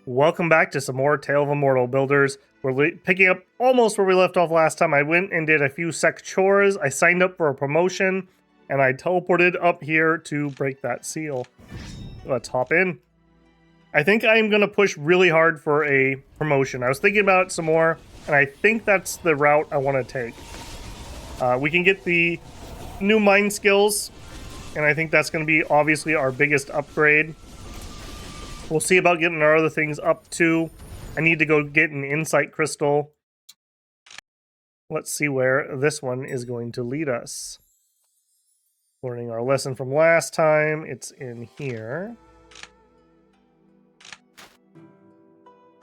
Welcome back to some more Tale of Immortal builders. We're picking up almost where we left off last time. I went and did a few sec chores. I signed up for a promotion, and I teleported up here to break that seal. Let's hop in. I think I'm going to push really hard for a promotion. I was thinking about it some more, and I think that's the route I want to take. We can get the new mind skills, and I think that's going to be obviously our biggest upgrade. We'll see about getting our other things up too. I need to go get an insight crystal. Let's see where this one is going to lead us. Learning our lesson from last time. It's in here.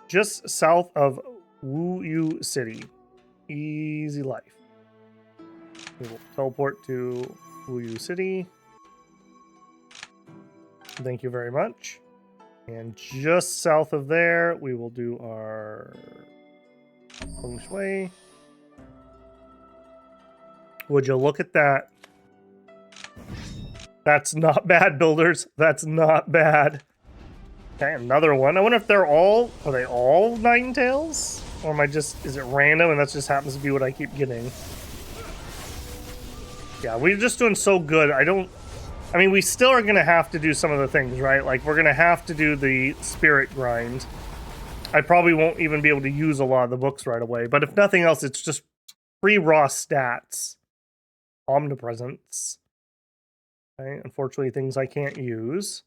Just south of Wuyu City. Easy life. We will teleport to Wuyu City. Thank you very much. And just south of there, we will do our feng shui. Would you look at that? That's not bad, builders. That's not bad. Okay, another one. I wonder if are they all nine tails? Or am I just, is it random and that just happens to be what I keep getting? Yeah, we're just doing so good. I mean, we still are going to have to do some of the things, right? Like, we're going to have to do the spirit grind. I probably won't even be able to use a lot of the books right away. But if nothing else, it's just free raw stats. Omnipresence. Okay, unfortunately, things I can't use.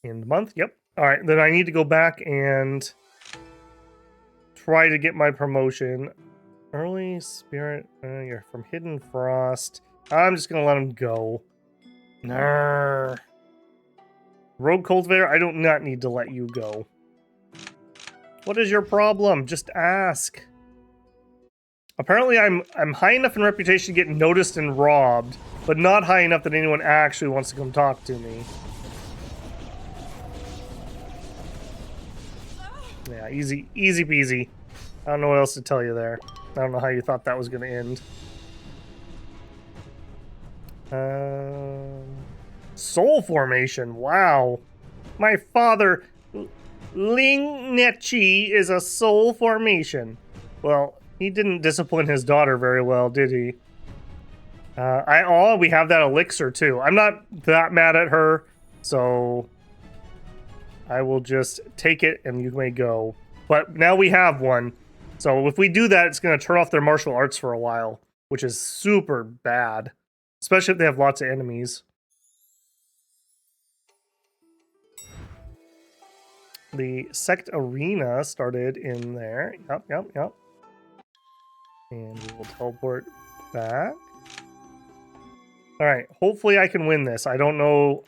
End month, yep. All right, then I need to go back and try to get my promotion. Early spirit, you're from Hidden Frost. I'm just gonna let him go. Narr. Rogue cultivator, I do not need to let you go. What is your problem? Just ask. Apparently I'm high enough in reputation to get noticed and robbed, but not high enough that anyone actually wants to come talk to me. Yeah, easy peasy. I don't know what else to tell you there. I don't know how you thought that was going to end. Soul formation. Wow. My father, Ling Nechi, is a soul formation. Well, he didn't discipline his daughter very well, did he? We have that elixir too. I'm not that mad at her, so I will just take it and you may go. But now we have one. So if we do that, it's going to turn off their martial arts for a while, which is super bad, especially if they have lots of enemies. The sect arena started in there. Yep. And we will teleport back. All right, hopefully I can win this. I don't know.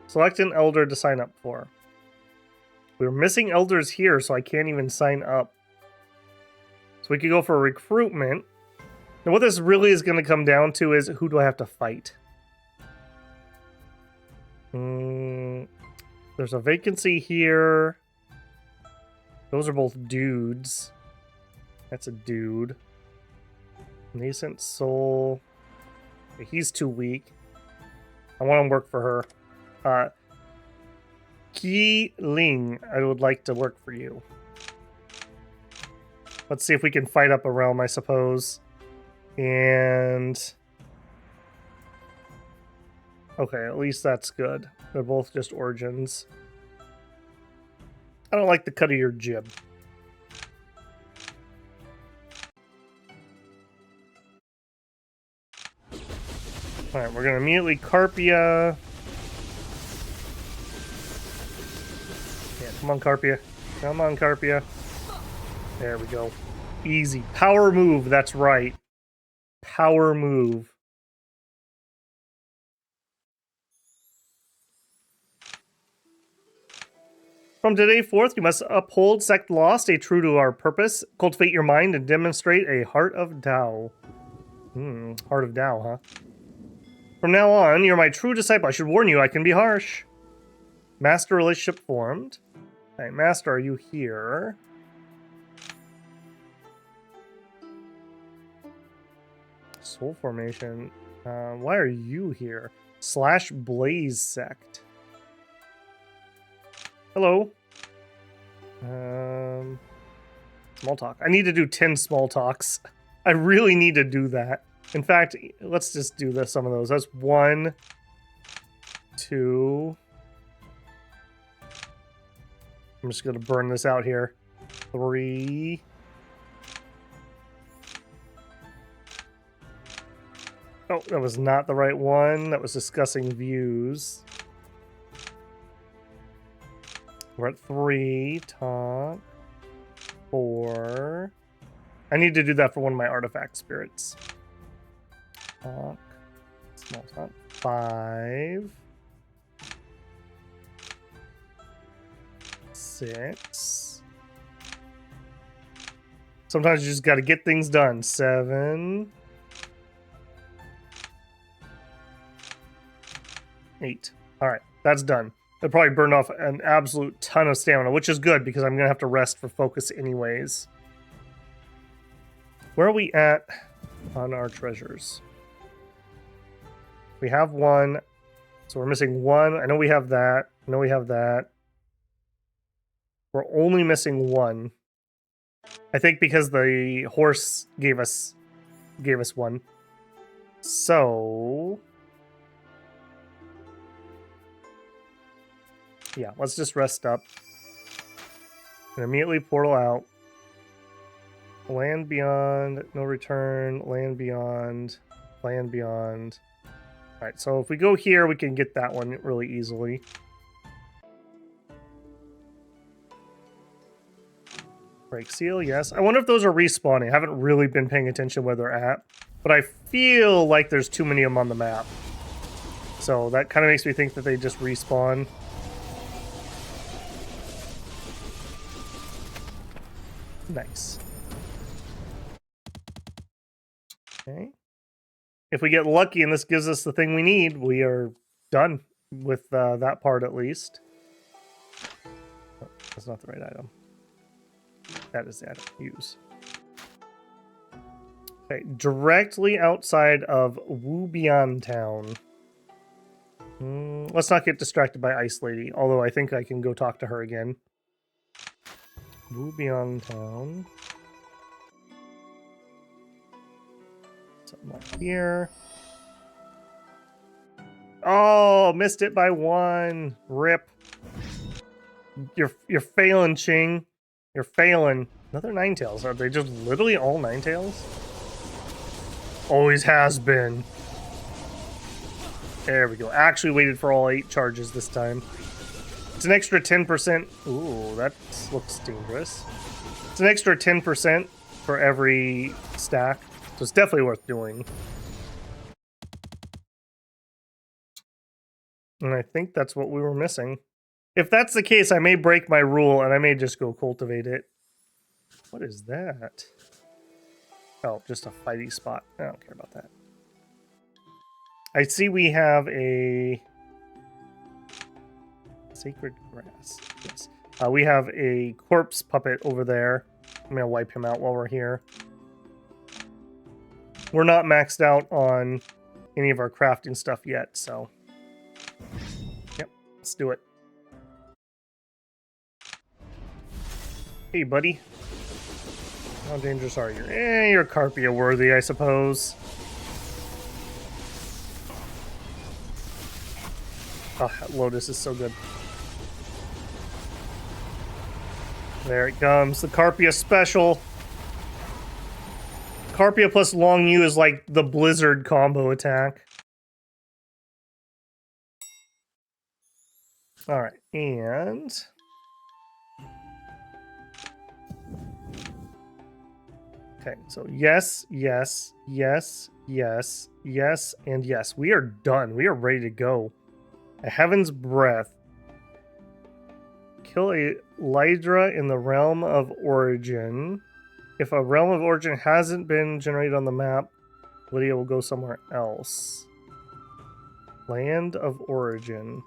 Select an elder to sign up for. We're missing elders here, so I can't even sign up. So we could go for recruitment. And what this really is going to come down to is, who do I have to fight? There's a vacancy here. Those are both dudes. That's a dude. Nascent soul. He's too weak. I want to work for her. Qi Ling, I would like to work for you. Let's see if we can fight up a realm, I suppose. And okay, at least that's good. They're both just origins. I don't like the cut of your jib. Alright, we're gonna immediately Carpia. Yeah, come on, Carpia. Come on, Carpia. There we go. Easy. Power move, that's right. Power move. From today forth, you must uphold sect law, stay true to our purpose, cultivate your mind, and demonstrate a heart of Tao. Heart of Tao, huh? From now on, you're my true disciple. I should warn you, I can be harsh. Master relationship formed. Alright, Master, are you here? Soul Formation. Why are you here? Slash Blaze Sect. Hello. Small talk. I need to do 10 small talks. I really need to do that. In fact, let's just do this. Some of those. That's 1, 2. I'm just going to burn this out here. 3. Oh, that was not the right one. That was discussing views. We're at 3. Talk. 4. I need to do that for one of my artifact spirits. Talk. Small talk. 5. 6. Sometimes you just got to get things done. 7. 8. All right, that's done. It probably burned off an absolute ton of stamina, which is good because I'm going to have to rest for focus anyways. Where are we at on our treasures? We have 1. So we're missing 1. I know we have that. I know we have that. We're only missing 1. I think because the horse gave us 1. So yeah, let's just rest up. And immediately portal out. Land beyond, no return, land beyond, land beyond. Alright, so if we go here, we can get that one really easily. Break seal, yes. I wonder if those are respawning. I haven't really been paying attention where they're at. But I feel like there's too many of them on the map. So that kind of makes me think that they just respawn. Nice. Okay. If we get lucky and this gives us the thing we need, we are done with that part at least. Oh, that's not the right item. That is the item. Use. Okay, directly outside of Wubian Town. Let's not get distracted by Ice Lady, although I think I can go talk to her again. Wubian Town. Something like here. Oh, missed it by 1. Rip. You're failing, Cheng. You're failing. Another Ninetales. Are they just literally all Ninetales? Always has been. There we go. Actually waited for all 8 charges this time. It's an extra 10%. Ooh, that looks dangerous. It's an extra 10% for every stack. So it's definitely worth doing. And I think that's what we were missing. If that's the case, I may break my rule and I may just go cultivate it. What is that? Oh, just a fighty spot. I don't care about that. I see we have a sacred grass. Yes. We have a corpse puppet over there. I'm going to wipe him out while we're here. We're not maxed out on any of our crafting stuff yet, so... Yep, let's do it. Hey, buddy. How dangerous are you? You're Carpia worthy, I suppose. Oh, that Lotus is so good. There it comes, the Carpia special. Carpia plus Long U is like the Blizzard combo attack. Alright, and... Okay, so yes, yes, yes, yes, yes, and yes. We are done. We are ready to go. A Heaven's Breath. Kill a Lydra in the Realm of Origin. If a Realm of Origin hasn't been generated on the map, Lydia will go somewhere else. Land of Origin.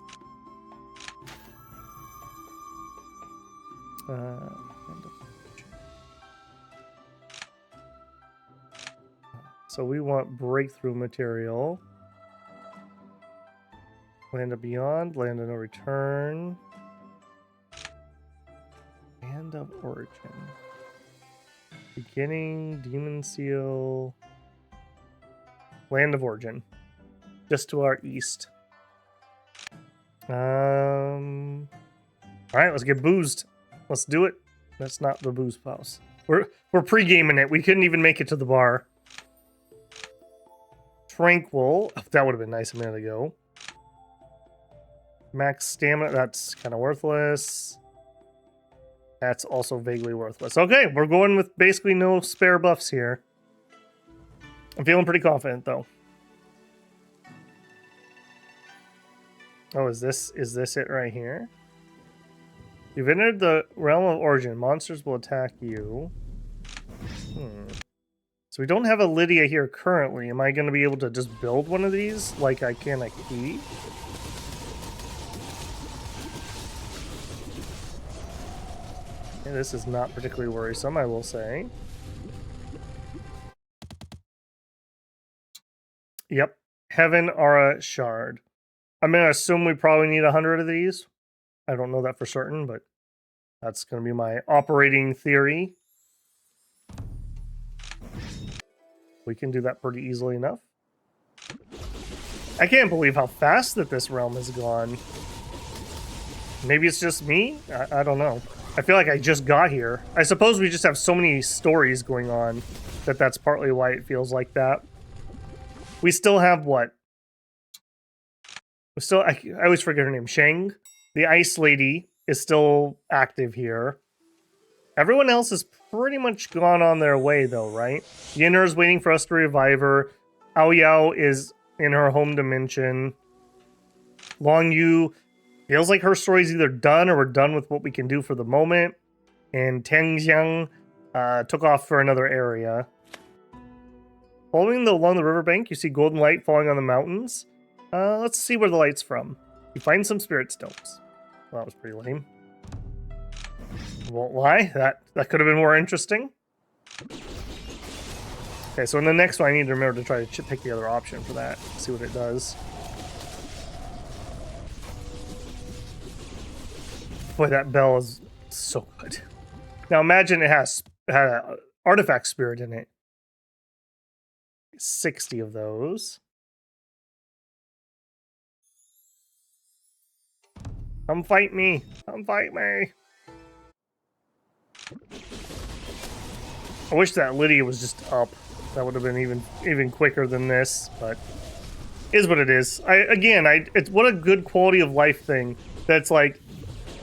Land of Origin. So we want breakthrough material. Land of Beyond, Land of No Return. Land of Origin. Beginning, Demon Seal. Land of Origin. Just to our east. Alright, let's get boozed. Let's do it. That's not the booze house. We're pre-gaming it. We couldn't even make it to the bar. Tranquil. Oh, that would have been nice a minute ago. Max stamina. That's kind of worthless. That's also vaguely worthless. Okay, we're going with basically no spare buffs here. I'm feeling pretty confident though. Oh, is this it right here? You've entered the realm of origin. Monsters will attack you. So we don't have a Lydia here currently. Am I going to be able to just build one of these like I can a key? Yeah, this is not particularly worrisome, I will say. Yep. Heaven Aura Shard. I'm going to assume we probably need 100 of these. I don't know that for certain, but that's going to be my operating theory. We can do that pretty easily enough. I can't believe how fast that this realm has gone. Maybe it's just me? I don't know. I feel like I just got here. I suppose we just have so many stories going on that that's partly why it feels like that. We still have what? I always forget her name. Cheng, the ice lady, is still active here. Everyone else has pretty much gone on their way, though, right? Yinner is waiting for us to revive her. Ao Yao is in her home dimension. Long Yu feels like her story's either done or we're done with what we can do for the moment. And Xianxia took off for another area. Following along the riverbank, you see golden light falling on the mountains. Let's see where the light's from. You find some spirit stones. Well, that was pretty lame. Won't lie, that could have been more interesting. Okay, so in the next one, I need to remember to try to pick the other option for that. See what it does. Boy, that bell is so good. Now imagine it had an artifact spirit in it. 60 of those. Come fight me. Come fight me. I wish that Lydia was just up. That would have been even quicker than this, but is what it is. It's what a good quality of life thing. That's like,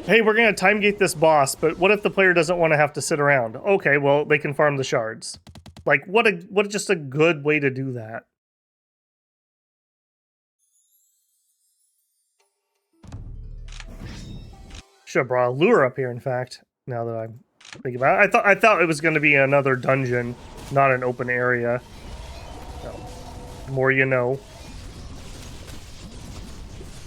hey, we're gonna time gate this boss, but what if the player doesn't want to have to sit around? Okay, well they can farm the shards. Like what just a good way to do that. Should have brought a lure up here, in fact. Now that I'm thinking about it, I thought it was going to be another dungeon, not an open area. No. More you know.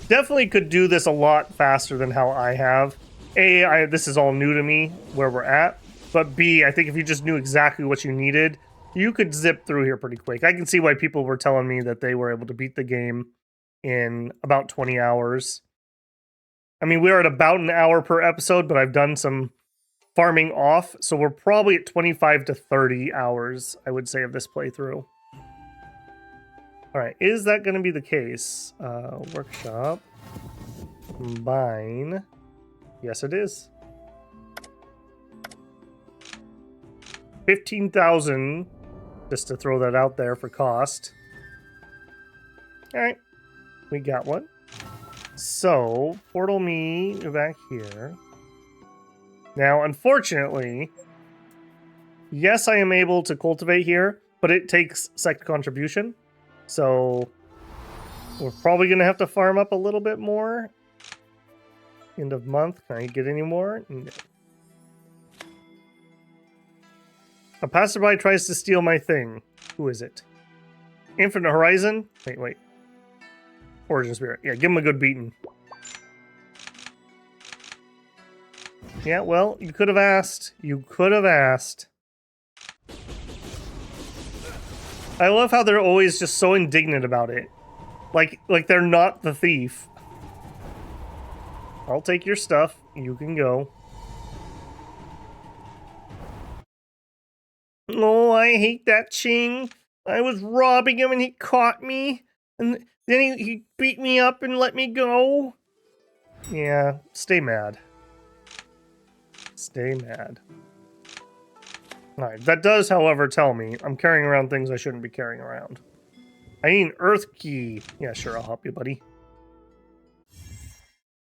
Definitely could do this a lot faster than how I have. A, this is all new to me where we're at, but B, I think if you just knew exactly what you needed, you could zip through here pretty quick. I can see why people were telling me that they were able to beat the game in about 20 hours. I mean, we're at about an hour per episode, but I've done some farming off, so we're probably at 25 to 30 hours, I would say, of this playthrough. Alright, is that going to be the case? Workshop. Combine. Yes, it is. 15,000, just to throw that out there for cost. Alright, we got one. So, portal me back here. Now, unfortunately, yes, I am able to cultivate here, but it takes sect contribution. So, we're probably going to have to farm up a little bit more. End of month. Can I get any more? No. A passerby tries to steal my thing. Who is it? Infinite Horizon? Wait. Origin Spirit. Yeah, give him a good beating. Yeah, well, you could have asked. You could have asked. I love how they're always just so indignant about it. Like they're not the thief. I'll take your stuff. You can go. Oh, I hate that Cheng. I was robbing him and he caught me. And then he beat me up and let me go. Yeah, stay mad. Stay mad. Alright, that does, however, tell me I'm carrying around things I shouldn't be carrying around. I need an earth key. Yeah, sure, I'll help you, buddy.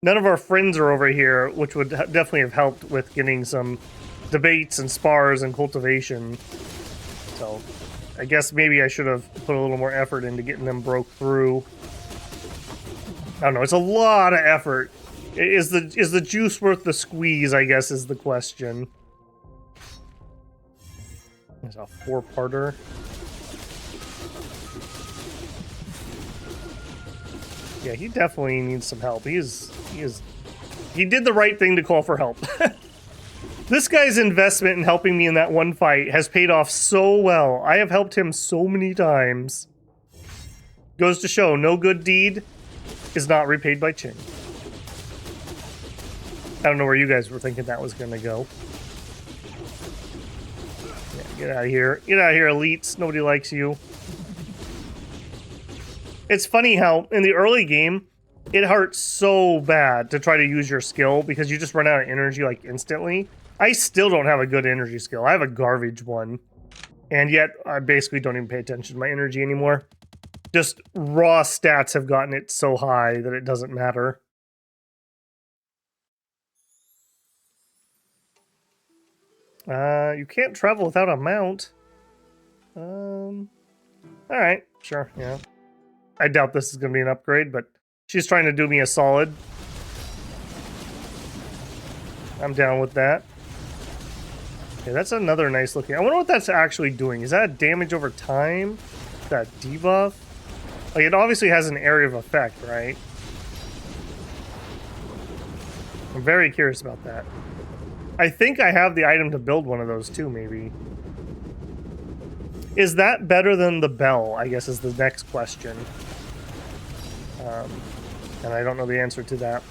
None of our friends are over here, which would definitely have helped with getting some debates and spars and cultivation. So, I guess maybe I should have put a little more effort into getting them broke through. I don't know, it's a lot of effort. Is the juice worth the squeeze, I guess, is the question. There's a 4-parter. Yeah, he definitely needs some help. He did the right thing to call for help. This guy's investment in helping me in that one fight has paid off so well. I have helped him so many times. Goes to show, no good deed is not repaid by Cheng. I don't know where you guys were thinking that was gonna go. Yeah, get out of here. Get out of here, elites. Nobody likes you. It's funny how, in the early game, it hurts so bad to try to use your skill because you just run out of energy, like, instantly. I still don't have a good energy skill. I have a garbage one. And yet, I basically don't even pay attention to my energy anymore. Just raw stats have gotten it so high that it doesn't matter. You can't travel without a mount. Alright, sure, yeah. I doubt this is going to be an upgrade, but she's trying to do me a solid. I'm down with that. Okay, that's another nice looking. I wonder what that's actually doing. Is that damage over time? That debuff? Like, it obviously has an area of effect, right? I'm very curious about that. I think I have the item to build one of those too, maybe. Is that better than the bell, I guess, is the next question. And I don't know the answer to that.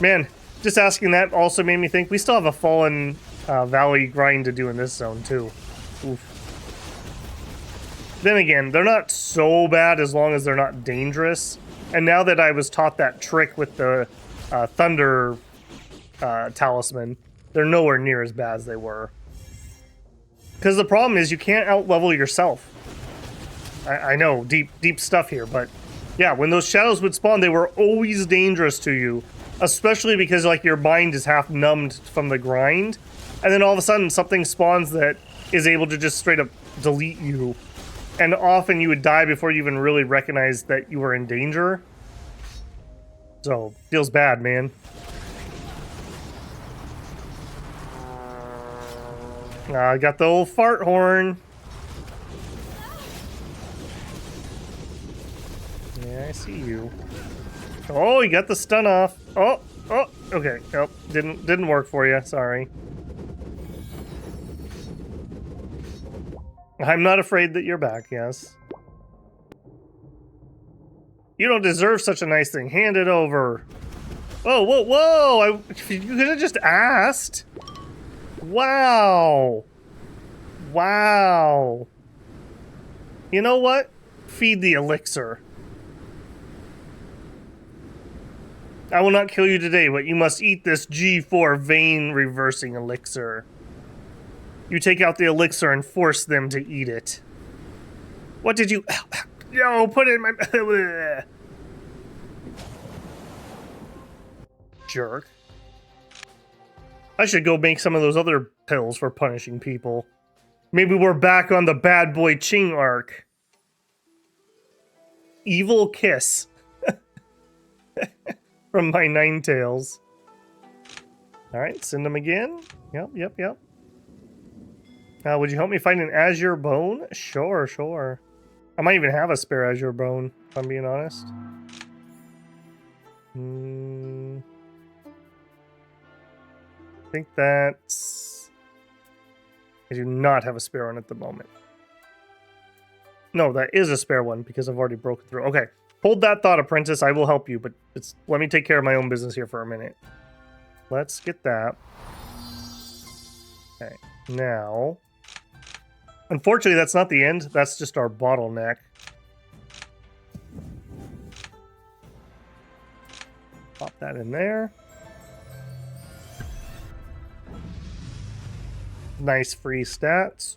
Man, just asking that also made me think we still have a Fallen Valley grind to do in this zone, too. Oof. Then again, they're not so bad as long as they're not dangerous. And now that I was taught that trick with the Thunder Talisman, they're nowhere near as bad as they were. Because the problem is you can't out-level yourself. I know, deep stuff here, but yeah, when those shadows would spawn, they were always dangerous to you. Especially because, like, your mind is half numbed from the grind. And then all of a sudden, something spawns that is able to just straight up delete you. And often you would die before you even really recognized that you were in danger. So, feels bad, man. I got the old fart horn. Yeah, I see you. Oh, you got the stun off. Oh, okay. Nope, didn't work for you. Sorry. I'm not afraid that you're back, yes. You don't deserve such a nice thing. Hand it over. Oh, whoa! You could have just asked. Wow. Wow. You know what? Feed the elixir. I will not kill you today, but you must eat this G4 vein reversing elixir. You take out the elixir and force them to eat it. What did you... No, put it in my... Jerk. I should go make some of those other pills for punishing people. Maybe we're back on the bad boy Cheng arc. Evil kiss. From my Ninetales. Alright, send them again. Yep. Would you help me find an azure bone? Sure. I might even have a spare azure bone, if I'm being honest. I think that's... I do not have a spare one at the moment. No, that is a spare one because I've already broken through. Okay. Hold that thought, apprentice. I will help you, but let me take care of my own business here for a minute. Let's get that. Okay. Now, unfortunately, that's not the end. That's just our bottleneck. Pop that in there. Nice free stats.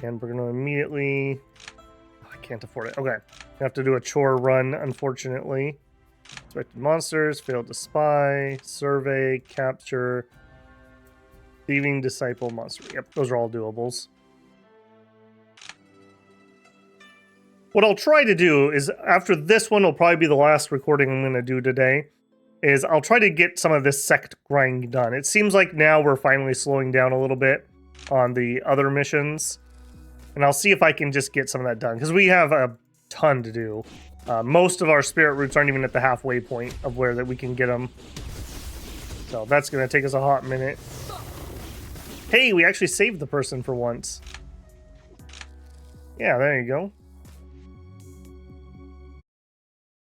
And we're going to immediately... Oh, I can't afford it. Okay. I have to do a chore run, unfortunately. Expected monsters, failed to spy, survey, capture, thieving, disciple, monster. Yep, those are all doables. What I'll try to do is, after this one will probably be the last recording I'm going to do today, is I'll try to get some of this sect grind done. It seems like now we're finally slowing down a little bit on the other missions. And I'll see if I can just get some of that done, because we have a ton to do. Most of our spirit roots aren't even at the halfway point of where that we can get them. So that's going to take us a hot minute. Hey, we actually saved the person for once. Yeah, there you go.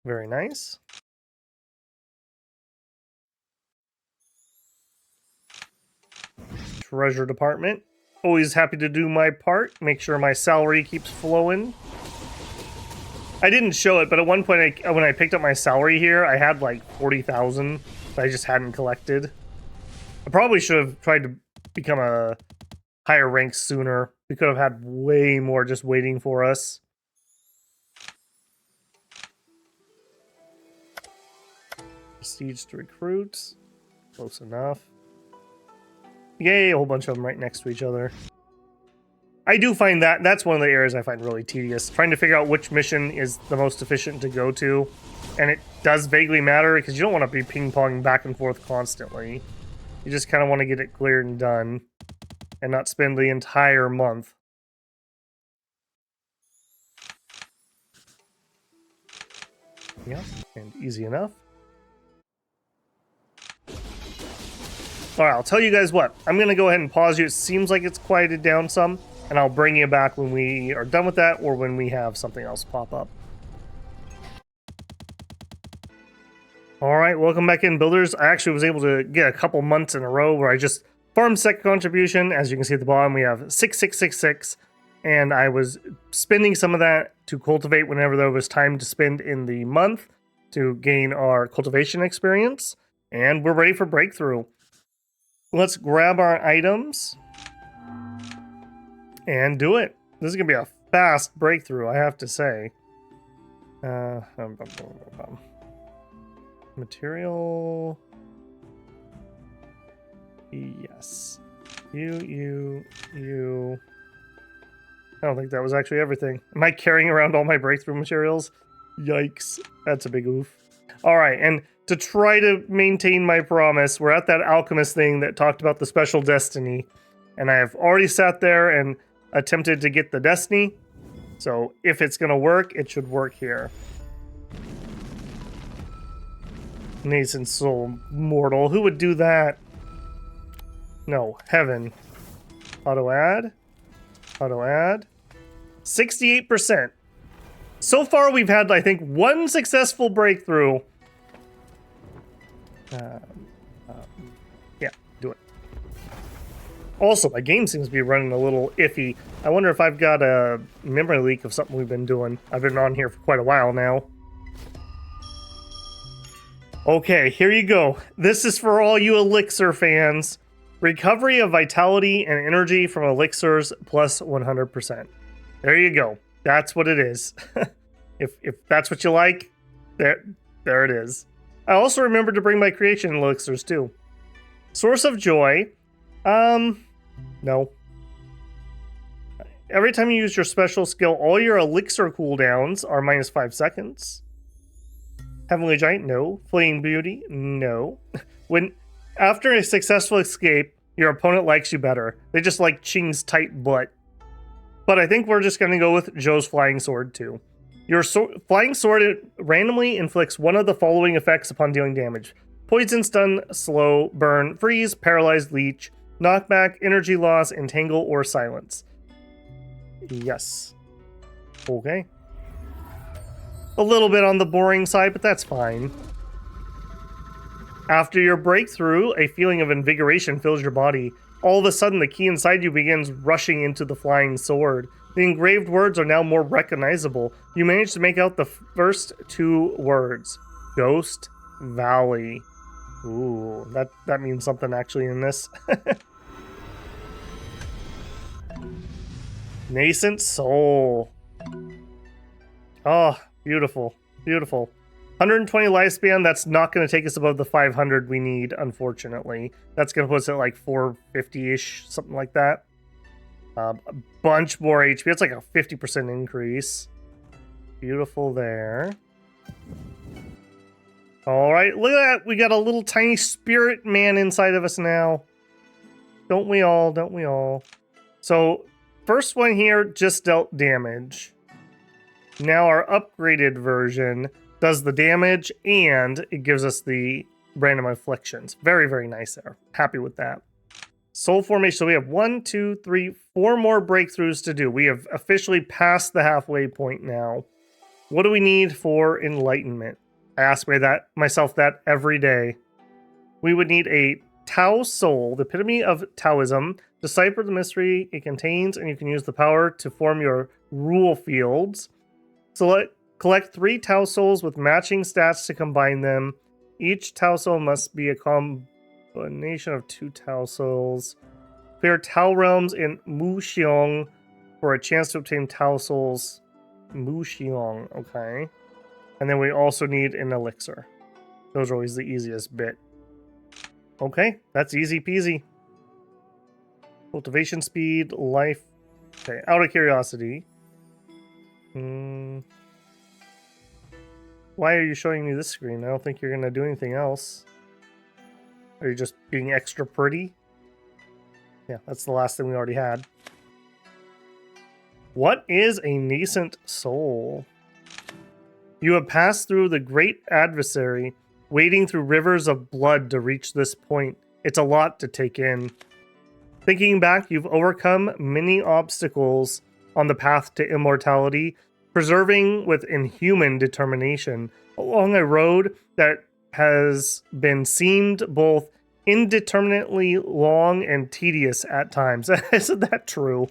Very nice. Treasure department. Always happy to do my part. Make sure my salary keeps flowing. I didn't show it, but at one point when I picked up my salary here, I had like 40,000 that I just hadn't collected. I probably should have tried to become a higher rank sooner. We could have had way more just waiting for us. Prestige to recruit. Close enough. Yay, a whole bunch of them right next to each other. I do find that's one of the areas I find really tedious. Trying to figure out which mission is the most efficient to go to. And it does vaguely matter because you don't want to be ping-ponging back and forth constantly. You just kind of want to get it cleared and done. And not spend the entire month. Yeah, and easy enough. Alright, I'll tell you guys what. I'm going to go ahead and pause you. It seems like it's quieted down some. And I'll bring you back when we are done with that or when we have something else pop up. Alright, welcome back in, builders. I actually was able to get a couple months in a row where I just farmed sect contribution. As you can see at the bottom, we have 6666. And I was spending some of that to cultivate whenever there was time to spend in the month to gain our cultivation experience. And we're ready for breakthrough. Let's grab our items and do it. This is going to be a fast breakthrough, I have to say. Material. Yes. You. I don't think that was actually everything. Am I carrying around all my breakthrough materials? Yikes. That's a big oof. Alright, and to try to maintain my promise, we're at that alchemist thing that talked about the special destiny. And I have already sat there and attempted to get the destiny. So if it's going to work, it should work here. Nascent soul mortal. Who would do that? No, heaven. Auto add. Auto add. 68%. So far, we've had, I think, one successful breakthrough. Yeah, do it. Also, my game seems to be running a little iffy. I wonder if I've got a memory leak of something we've been doing. I've been on here for quite a while now. Okay, here you go. This is for all you Elixir fans. Recovery of vitality and energy from elixirs plus 100%. There you go. That's what it is. If that's what you like, there it is. I also remembered to bring my creation elixirs too. Source of joy. No. Every time you use your special skill, all your elixir cooldowns are minus 5 seconds. Heavenly Giant, no. Fleeing Beauty, no. When after a successful escape, your opponent likes you better. They just like Cheng's tight butt. But I think we're just going to go with Zhou's Flying Sword too. Your Flying Sword randomly inflicts one of the following effects upon dealing damage. Poison, stun, slow, burn, freeze, paralyze, leech, knockback, energy loss, entangle, or silence. Yes. Okay. A little bit on the boring side, but that's fine. After your breakthrough, a feeling of invigoration fills your body. All of a sudden, the key inside you begins rushing into the flying sword. The engraved words are now more recognizable. You manage to make out the first two words. Ghost Valley. Ooh, that means something actually in this. Nascent Soul. Oh, beautiful. Beautiful. 120 lifespan, that's not going to take us above the 500 we need, unfortunately. That's going to put us at like 450-ish, something like that. A bunch more HP. It's like a 50% increase. Beautiful there. All right, look at that. We got a little tiny spirit man inside of us now. Don't we all? Don't we all? So, first one here just dealt damage. Now our upgraded version does the damage and it gives us the random afflictions. Very, very nice there. Happy with that. Soul formation. So we have 1, 2, 3, 4 more breakthroughs to do. We have officially passed the halfway point now. What do we need for enlightenment? I ask myself that every day. We would need a Tao Soul, the epitome of Taoism. Decipher the mystery it contains, and you can use the power to form your rule fields. Collect 3 Tao Souls with matching stats to combine them. Each Tao Soul must be a combination of 2 Tao Souls. Clear Tao Realms in Mu Xiong for a chance to obtain Tao Souls. Mu Xiong, okay. And then we also need an elixir. Those are always the easiest bit. Okay, that's easy peasy. Cultivation speed, life. Okay, out of curiosity. Why are you showing me this screen? I don't think you're going to do anything else. Are you just being extra pretty? Yeah, that's the last thing we already had. What is a nascent soul? You have passed through the great adversary, wading through rivers of blood to reach this point. It's a lot to take in. Thinking back, you've overcome many obstacles on the path to immortality, preserving with inhuman determination along a road that has been seemed both indeterminately long and tedious at times. Isn't that true?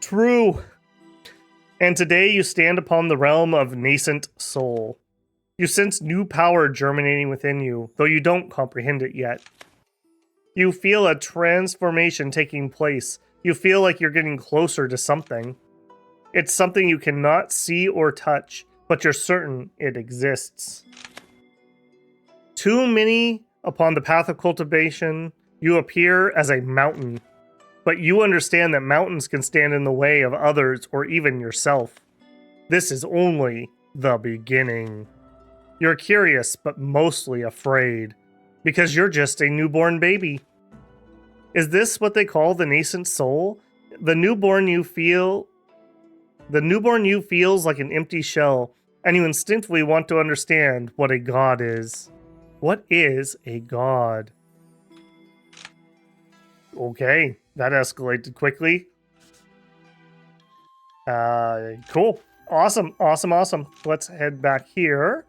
True. And today you stand upon the realm of nascent soul. You sense new power germinating within you, though you don't comprehend it yet. You feel a transformation taking place. You feel like you're getting closer to something. It's something you cannot see or touch, but you're certain it exists. Too many upon the path of cultivation, you appear as a mountain, but you understand that mountains can stand in the way of others or even yourself. This is only the beginning. You're curious, but mostly afraid, because you're just a newborn baby. Is this what they call the nascent soul? The newborn you feels like an empty shell, and you instinctively want to understand what a god is. What is a god? Okay, that escalated quickly. Cool. Awesome. Let's head back here.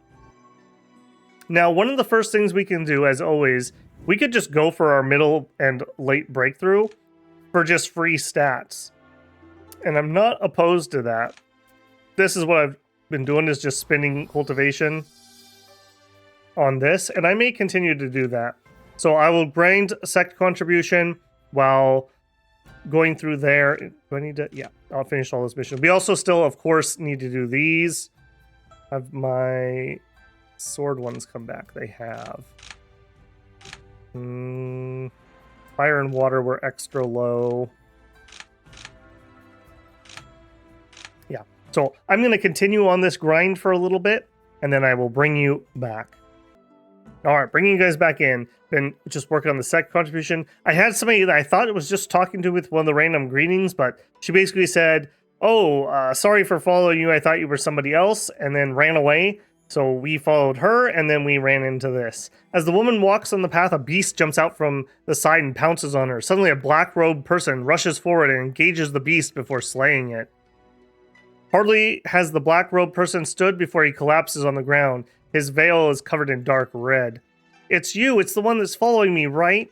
Now, one of the first things we can do, as always, we could just go for our middle and late breakthrough for just free stats. And I'm not opposed to that. This is what I've been doing, is just spending cultivation on this, and I may continue to do that. So I will grind sect contribution while going through there. Do I need to? Yeah, I'll finish all this mission. We also still, of course, need to do these. Have my sword ones come back? They have. Fire and water were extra low. Yeah, so I'm going to continue on this grind for a little bit, and then I will bring you back. All right, bringing you guys back in. Been just working on the sect contribution. I had somebody that I thought it was just talking to with one of the random greetings, but she basically said, "Oh, sorry for following you. I thought you were somebody else," and then ran away. So we followed her, and then we ran into this. As the woman walks on the path, a beast jumps out from the side and pounces on her. Suddenly, a black-robed person rushes forward and engages the beast before slaying it. Hardly has the black-robed person stood before he collapses on the ground. His veil is covered in dark red. It's you, it's the one that's following me, right?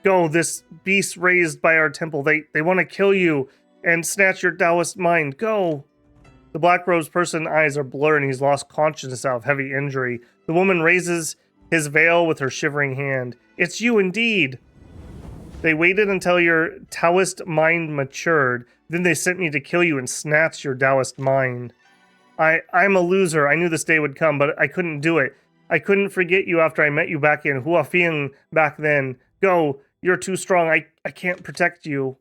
Go, this beast raised by our temple. They want to kill you and snatch your Taoist mind. Go. The black-robed person's eyes are blurred and he's lost consciousness out of heavy injury. The woman raises his veil with her shivering hand. It's you indeed. They waited until your Taoist mind matured. Then they sent me to kill you and snatch your Taoist mind. I'm a loser. I knew this day would come, but I couldn't do it. I couldn't forget you after I met you back in Huafeng back then. Go, you're too strong. I can't protect you.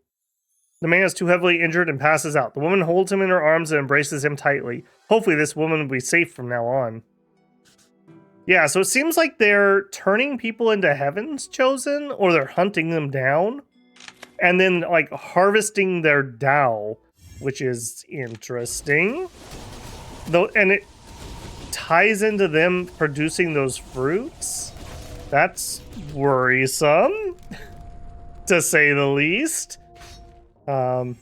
The man is too heavily injured and passes out. The woman holds him in her arms and embraces him tightly. Hopefully this woman will be safe from now on. Yeah, so it seems like they're turning people into Heaven's Chosen, or they're hunting them down, and then, like, harvesting their Tao, which is interesting. Though, and it ties into them producing those fruits. That's worrisome, to say the least. I've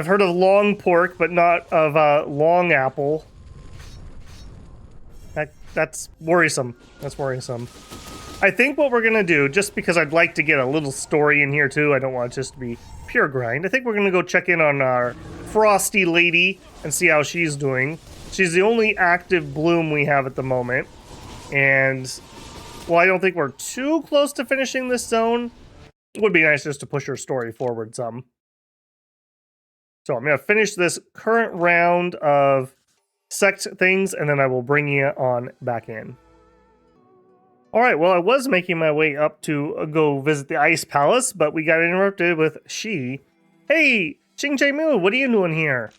heard of long pork, but not of long apple. That's worrisome. That's worrisome. I think what we're gonna do, just because I'd like to get a little story in here too, I don't want it just to be pure grind, I think we're gonna go check in on our Frosty Lady and see how she's doing. She's the only active bloom we have at the moment. And, well, I don't think we're too close to finishing this zone. It would be nice just to push her story forward some. So I'm gonna finish this current round of sect things, and then I will bring you on back in. Alright, well, I was making my way up to go visit the Ice Palace, but we got interrupted with She. Hey, Cheng Mu, what are you doing here?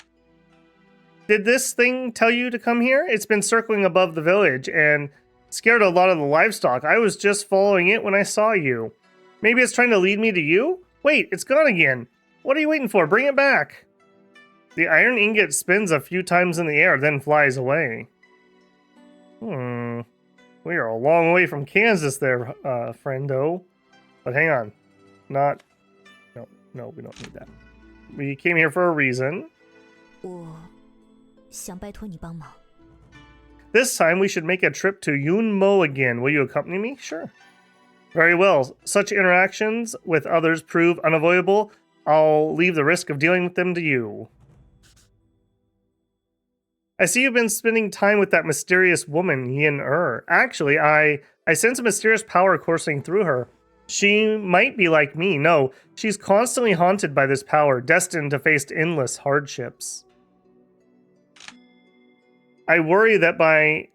Did this thing tell you to come here? It's been circling above the village and scared a lot of the livestock. I was just following it when I saw you. Maybe it's trying to lead me to you? Wait, it's gone again. What are you waiting for? Bring it back. The iron ingot spins a few times in the air, then flies away. We are a long way from Kansas there, friendo. But hang on. No, we don't need that. We came here for a reason. This time we should make a trip to Yunmo again. Will you accompany me? Sure. Very well. Such interactions with others prove unavoidable. I'll leave the risk of dealing with them to you. I see you've been spending time with that mysterious woman, Yin-Er. Actually, I sense a mysterious power coursing through her. She might be like me. No, she's constantly haunted by this power, destined to face endless hardships. I worry that by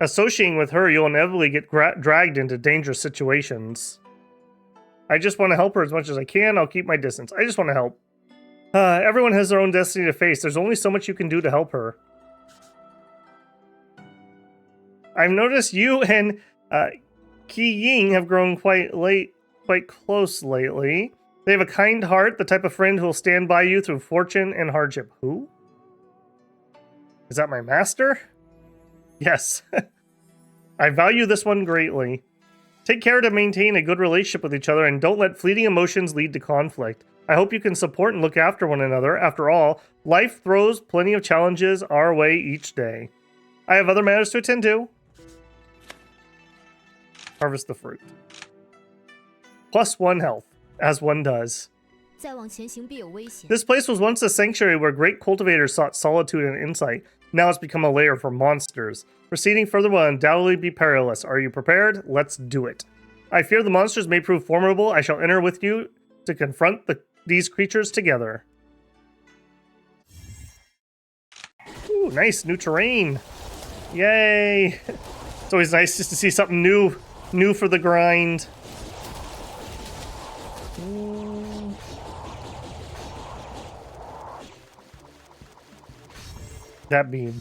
associating with her, you'll inevitably get dragged into dangerous situations. I just want to help her as much as I can. I'll keep my distance. I just want to help. Everyone has their own destiny to face. There's only so much you can do to help her. I've noticed you and Qi Ying have grown quite close lately. They have a kind heart, the type of friend who will stand by you through fortune and hardship. Who? Is that my master? Yes. I value this one greatly. Take care to maintain a good relationship with each other and don't let fleeting emotions lead to conflict. I hope you can support and look after one another. After all, life throws plenty of challenges our way each day. I have other matters to attend to. Harvest the fruit. +1 health, as one does. This place was once a sanctuary where great cultivators sought solitude and insight. Now it's become a lair for monsters. Proceeding further will undoubtedly be perilous. Are you prepared? Let's do it. I fear the monsters may prove formidable. I shall enter with you to confront these creatures together. Ooh, nice new terrain. Yay! It's always nice just to see something new for the grind. That beam.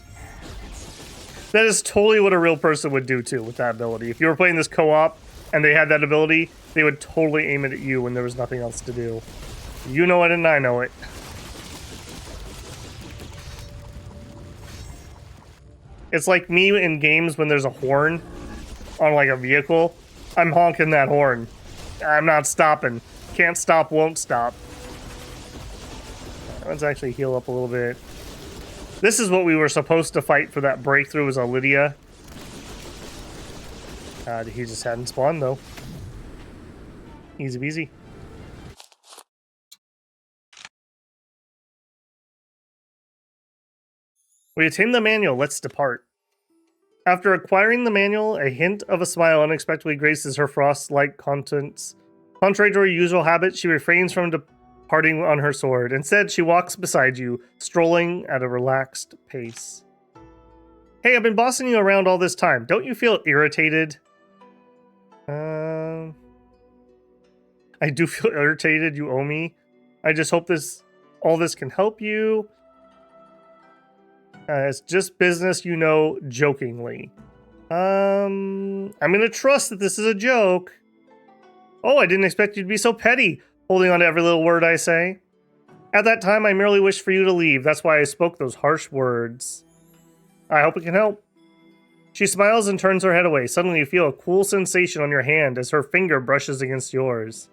That is totally what a real person would do too with that ability. If you were playing this co-op and they had that ability, they would totally aim it at you when there was nothing else to do. You know it and I know it. It's like me in games when there's a horn on like a vehicle. I'm honking that horn. I'm not stopping. Can't stop, won't stop. Let's actually heal up a little bit. This is what we were supposed to fight for that breakthrough, was a Lydia. He just hadn't spawned, though. Easy peasy. We attain the manual. Let's depart. After acquiring the manual, a hint of a smile unexpectedly graces her frost-like countenance. Contrary to her usual habit, she refrains from departing on her sword. Instead, she walks beside you, strolling at a relaxed pace. Hey, I've been bossing you around all this time. Don't you feel irritated? I do feel irritated. You owe me. I just hope all this can help you. It's just business, you know, jokingly. I'm gonna trust that this is a joke. Oh, I didn't expect you to be so petty, holding on to every little word I say. At that time, I merely wished for you to leave. That's why I spoke those harsh words. I hope it can help. She smiles and turns her head away. Suddenly, you feel a cool sensation on your hand as her finger brushes against yours.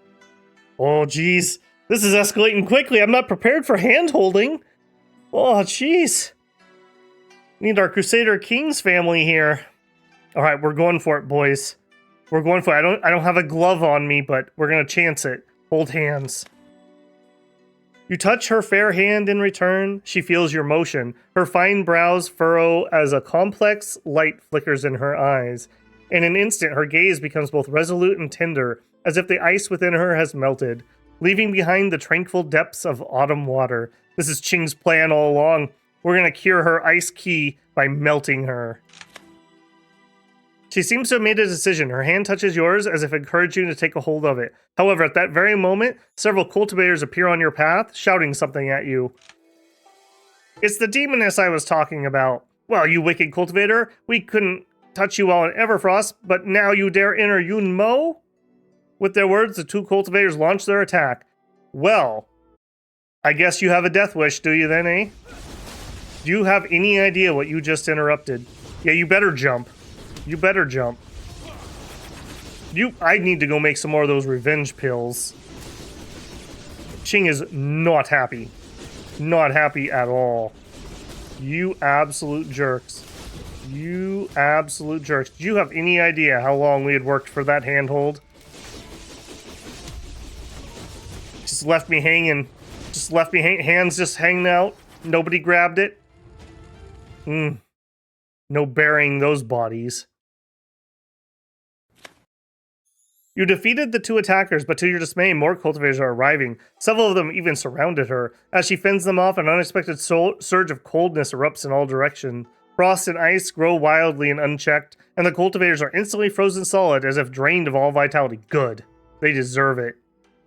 Oh, geez. This is escalating quickly. I'm not prepared for hand-holding. Oh, jeez. Need our Crusader Kings family here. All right, we're going for it, boys. We're going for it. I don't have a glove on me, but we're going to chance it. Hold hands. You touch her fair hand in return. She feels your motion. Her fine brows furrow as a complex light flickers in her eyes. In an instant, her gaze becomes both resolute and tender, as if the ice within her has melted, leaving behind the tranquil depths of autumn water. This is Cheng's plan all along. We're going to cure her ice key by melting her. She seems to have made a decision. Her hand touches yours as if encouraging you to take a hold of it. However, at that very moment, several cultivators appear on your path, shouting something at you. It's the demoness I was talking about. Well, you wicked cultivator, we couldn't touch you while in Everfrost, but now you dare enter Yunmo? With their words, the two cultivators launch their attack. Well, I guess you have a death wish, do you then, eh? Do you have any idea what you just interrupted? Yeah, you better jump. You better jump. I need to go make some more of those revenge pills. Cheng is not happy. Not happy at all. You absolute jerks. You absolute jerks. Do you have any idea how long we had worked for that handhold? Just left me hanging. Just left me hands just hanging out. Nobody grabbed it. No burying those bodies. You defeated the two attackers, but to your dismay, more cultivators are arriving. Several of them even surrounded her. As she fends them off, an unexpected surge of coldness erupts in all directions. Frost and ice grow wildly and unchecked, and the cultivators are instantly frozen solid as if drained of all vitality. Good. They deserve it.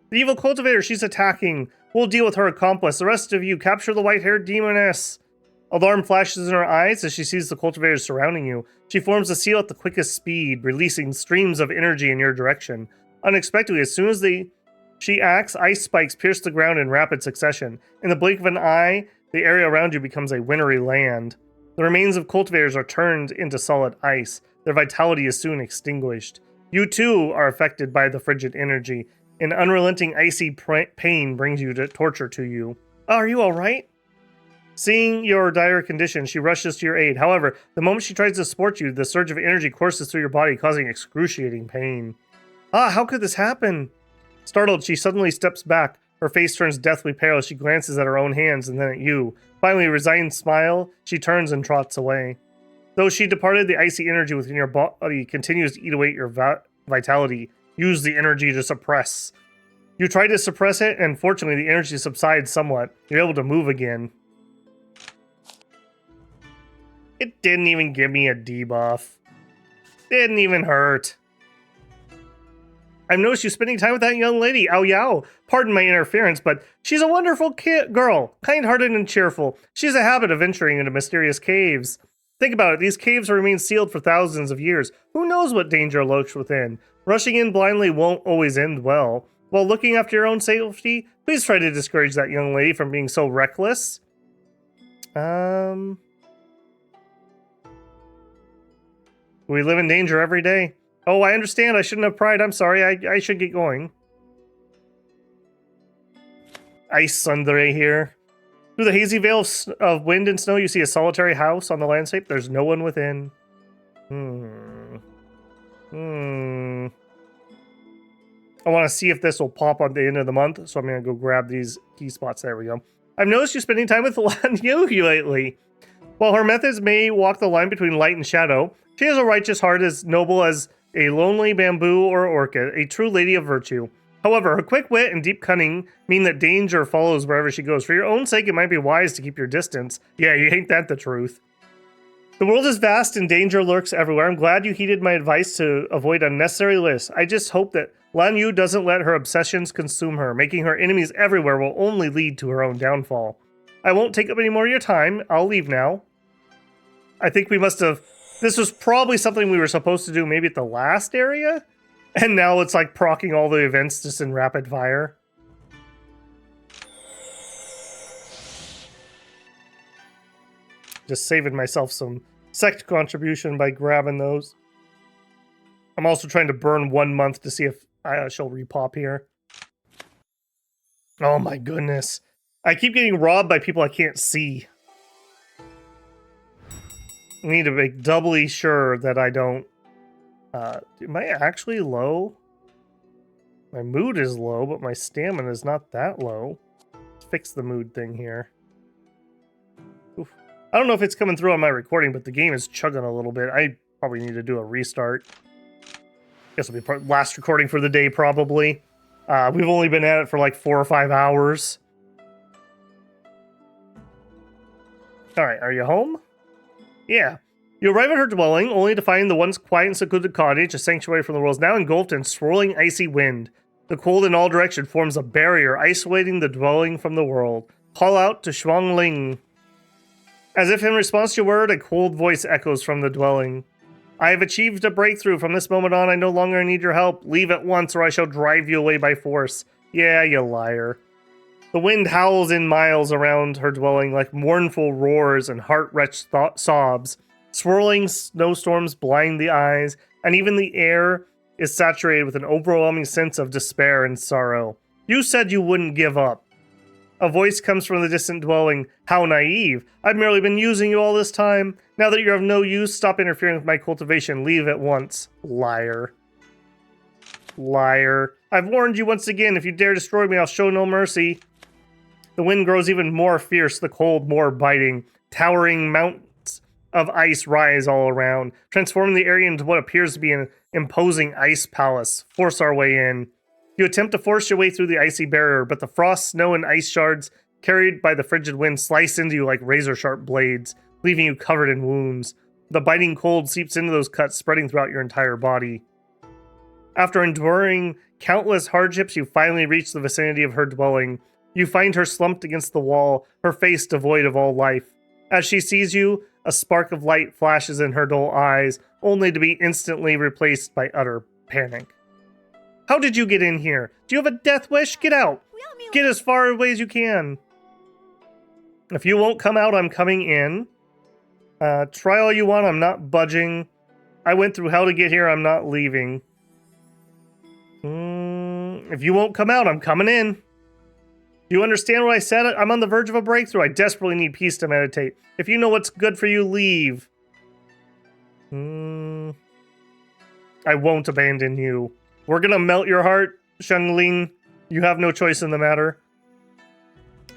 The evil cultivator, she's attacking. We'll deal with her accomplice. The rest of you, capture the white-haired demoness. Alarm flashes in her eyes as she sees the cultivators surrounding you. She forms a seal at the quickest speed, releasing streams of energy in your direction. Unexpectedly, as soon as she acts, ice spikes pierce the ground in rapid succession. In the blink of an eye, the area around you becomes a wintry land. The remains of cultivators are turned into solid ice. Their vitality is soon extinguished. You too are affected by the frigid energy. An unrelenting icy pain brings you to torture to you. Oh, are you alright? Seeing your dire condition, she rushes to your aid. However, the moment she tries to support you, the surge of energy courses through your body, causing excruciating pain. Ah, how could this happen? Startled, she suddenly steps back. Her face turns deathly pale as she glances at her own hands and then at you. Finally, a resigned smile, she turns and trots away. Though she departed, the icy energy within your body continues to eat away at your vitality. Use the energy to suppress. You try to suppress it, and fortunately, the energy subsides somewhat. You're able to move again. It didn't even give me a debuff. Didn't even hurt. I've noticed you spending time with that young lady, Ao Yao. Pardon my interference, but she's a wonderful girl, kind-hearted and cheerful. She has a habit of venturing into mysterious caves. Think about it, these caves have remained sealed for thousands of years. Who knows what danger lurks within? Rushing in blindly won't always end well. While looking after your own safety, please try to discourage that young lady from being so reckless. We live in danger every day. Oh, I understand. I shouldn't have pried. I'm sorry. I should get going. Ice Sundere here. Through the hazy veil of wind and snow, you see a solitary house on the landscape. There's no one within. I want to see if this will pop on the end of the month, so I'm going to go grab these key spots. There we go. I've noticed you spending time with Lan Yu lately. While her methods may walk the line between light and shadow, she has a righteous heart as noble as a lonely bamboo or orchid, a true lady of virtue. However, her quick wit and deep cunning mean that danger follows wherever she goes. For your own sake, it might be wise to keep your distance. Yeah, you ain't that the truth. The world is vast and danger lurks everywhere. I'm glad you heeded my advice to avoid unnecessary risks. I just hope that Lan Yu doesn't let her obsessions consume her. Making her enemies everywhere will only lead to her own downfall. I won't take up any more of your time. I'll leave now. I think we must have... This was probably something we were supposed to do maybe at the last area. And now it's like proccing all the events just in rapid fire. Just saving myself some sect contribution by grabbing those. I'm also trying to burn 1 month to see if she'll repop here. Oh my goodness. I keep getting robbed by people I can't see. I need to make doubly sure that I don't... am I actually low? My mood is low, but my stamina is not that low. Let's fix the mood thing here. Oof. I don't know if it's coming through on my recording, but the game is chugging a little bit. I probably need to do a restart. Guess it'll be last recording for the day, probably. We've only been at it for like 4 or 5 hours. Alright, are you home? Yeah. You arrive at her dwelling, only to find the once quiet and secluded cottage, a sanctuary from the world, is now engulfed in swirling icy wind. The cold in all directions forms a barrier, isolating the dwelling from the world. Call out to Shuangling. As if in response to your word, a cold voice echoes from the dwelling. I have achieved a breakthrough. From this moment on, I no longer need your help. Leave at once, or I shall drive you away by force. Yeah, you liar. The wind howls in miles around her dwelling like mournful roars and heart-wrenched sobs. Swirling snowstorms blind the eyes, and even the air is saturated with an overwhelming sense of despair and sorrow. You said you wouldn't give up. A voice comes from the distant dwelling. How naive. I've merely been using you all this time. Now that you're of no use, stop interfering with my cultivation. Leave at once. Liar. Liar. I've warned you once again. If you dare destroy me, I'll show no mercy. The wind grows even more fierce, the cold more biting. Towering mountains of ice rise all around, transforming the area into what appears to be an imposing ice palace. Force our way in. You attempt to force your way through the icy barrier, but the frost, snow, and ice shards carried by the frigid wind slice into you like razor-sharp blades, leaving you covered in wounds. The biting cold seeps into those cuts, spreading throughout your entire body. After enduring countless hardships, you finally reach the vicinity of her dwelling. You find her slumped against the wall, her face devoid of all life. As she sees you, a spark of light flashes in her dull eyes, only to be instantly replaced by utter panic. How did you get in here? Do you have a death wish? Get out! Get as far away as you can. If you won't come out, I'm coming in. Try all you want, I'm not budging. I went through hell to get here, I'm not leaving. If you won't come out, I'm coming in. Do you understand what I said? I'm on the verge of a breakthrough. I desperately need peace to meditate. If you know what's good for you, leave. I won't abandon you. We're gonna melt your heart, Shengling. You have no choice in the matter.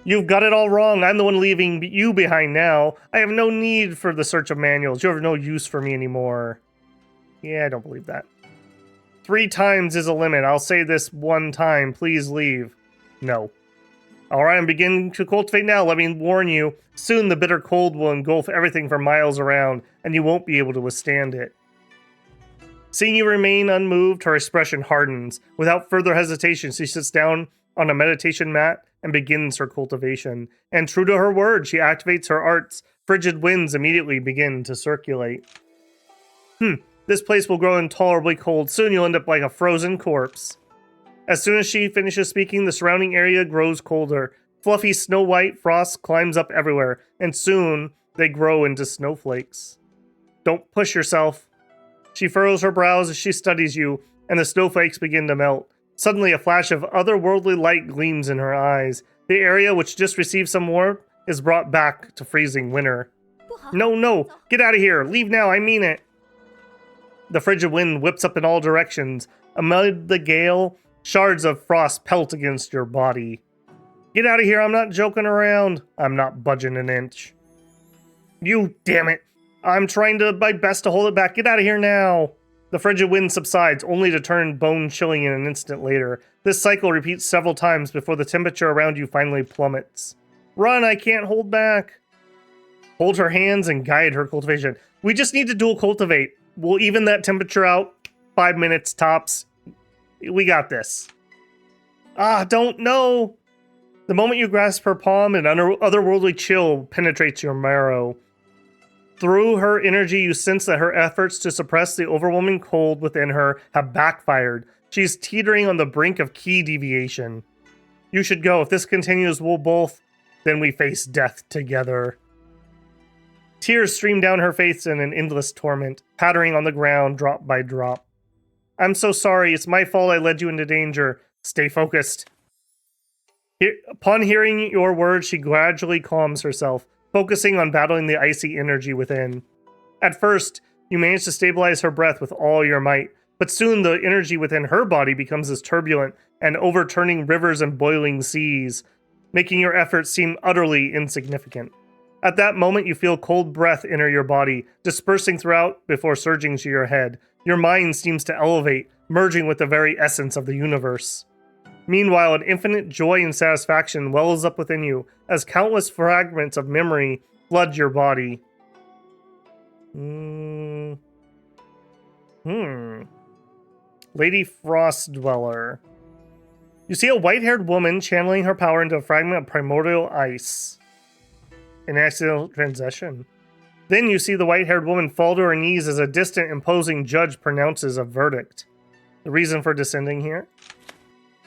You've got it all wrong. I'm the one leaving you behind now. I have no need for the search of manuals. You have no use for me anymore. Yeah, I don't believe that. 3 times is a limit. I'll say this 1 time. Please leave. No. Alright, I'm beginning to cultivate now. Let me warn you. Soon the bitter cold will engulf everything for miles around, and you won't be able to withstand it. Seeing you remain unmoved, her expression hardens. Without further hesitation, she sits down on a meditation mat and begins her cultivation. And true to her word, she activates her arts. Frigid winds immediately begin to circulate. This place will grow intolerably cold. Soon you'll end up like a frozen corpse. As soon as she finishes speaking, the surrounding area grows colder. Fluffy snow-white frost climbs up everywhere, and soon they grow into snowflakes. Don't push yourself. She furrows her brows as she studies you, and the snowflakes begin to melt. Suddenly, a flash of otherworldly light gleams in her eyes. The area, which just received some warmth, is brought back to freezing winter. No, no, get out of here. Leave now, I mean it. The frigid wind whips up in all directions. Amid the gale, shards of frost pelt against your body. Get out of here, I'm not joking around. I'm not budging an inch. You damn it. I'm trying my best to hold it back. Get out of here now. The frigid wind subsides, only to turn bone-chilling in an instant later. This cycle repeats several times before the temperature around you finally plummets. Run, I can't hold back. Hold her hands and guide her cultivation. We just need to dual cultivate. We'll even that temperature out. 5 minutes tops. We got this. Don't know. The moment you grasp her palm, an otherworldly chill penetrates your marrow. Through her energy, you sense that her efforts to suppress the overwhelming cold within her have backfired. She's teetering on the brink of key deviation. You should go. If this continues, then we face death together. Tears stream down her face in an endless torment, pattering on the ground drop by drop. I'm so sorry. It's my fault I led you into danger. Stay focused. Upon hearing your words, she gradually calms herself, focusing on battling the icy energy within. At first, you manage to stabilize her breath with all your might, but soon the energy within her body becomes as turbulent and overturning rivers and boiling seas, making your efforts seem utterly insignificant. At that moment, you feel cold breath enter your body, dispersing throughout before surging to your head. Your mind seems to elevate, merging with the very essence of the universe. Meanwhile, an infinite joy and satisfaction wells up within you as countless fragments of memory flood your body. Lady Frost Dweller. You see a white-haired woman channeling her power into a fragment of primordial ice. An accidental transition. Then you see the white-haired woman fall to her knees as a distant, imposing judge pronounces a verdict. The reason for descending here?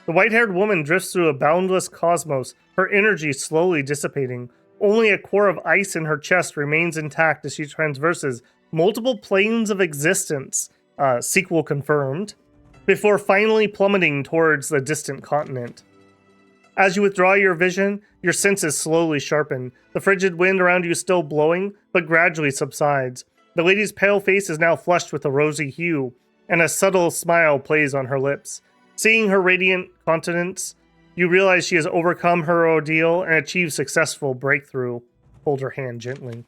The white-haired woman drifts through a boundless cosmos, her energy slowly dissipating. Only a core of ice in her chest remains intact as she traverses multiple planes of existence, sequel confirmed, before finally plummeting towards the distant continent. As you withdraw your vision, your senses slowly sharpen. The frigid wind around you is still blowing, but gradually subsides. The lady's pale face is now flushed with a rosy hue, and a subtle smile plays on her lips. Seeing her radiant countenance, you realize she has overcome her ordeal and achieved successful breakthrough. Hold her hand gently.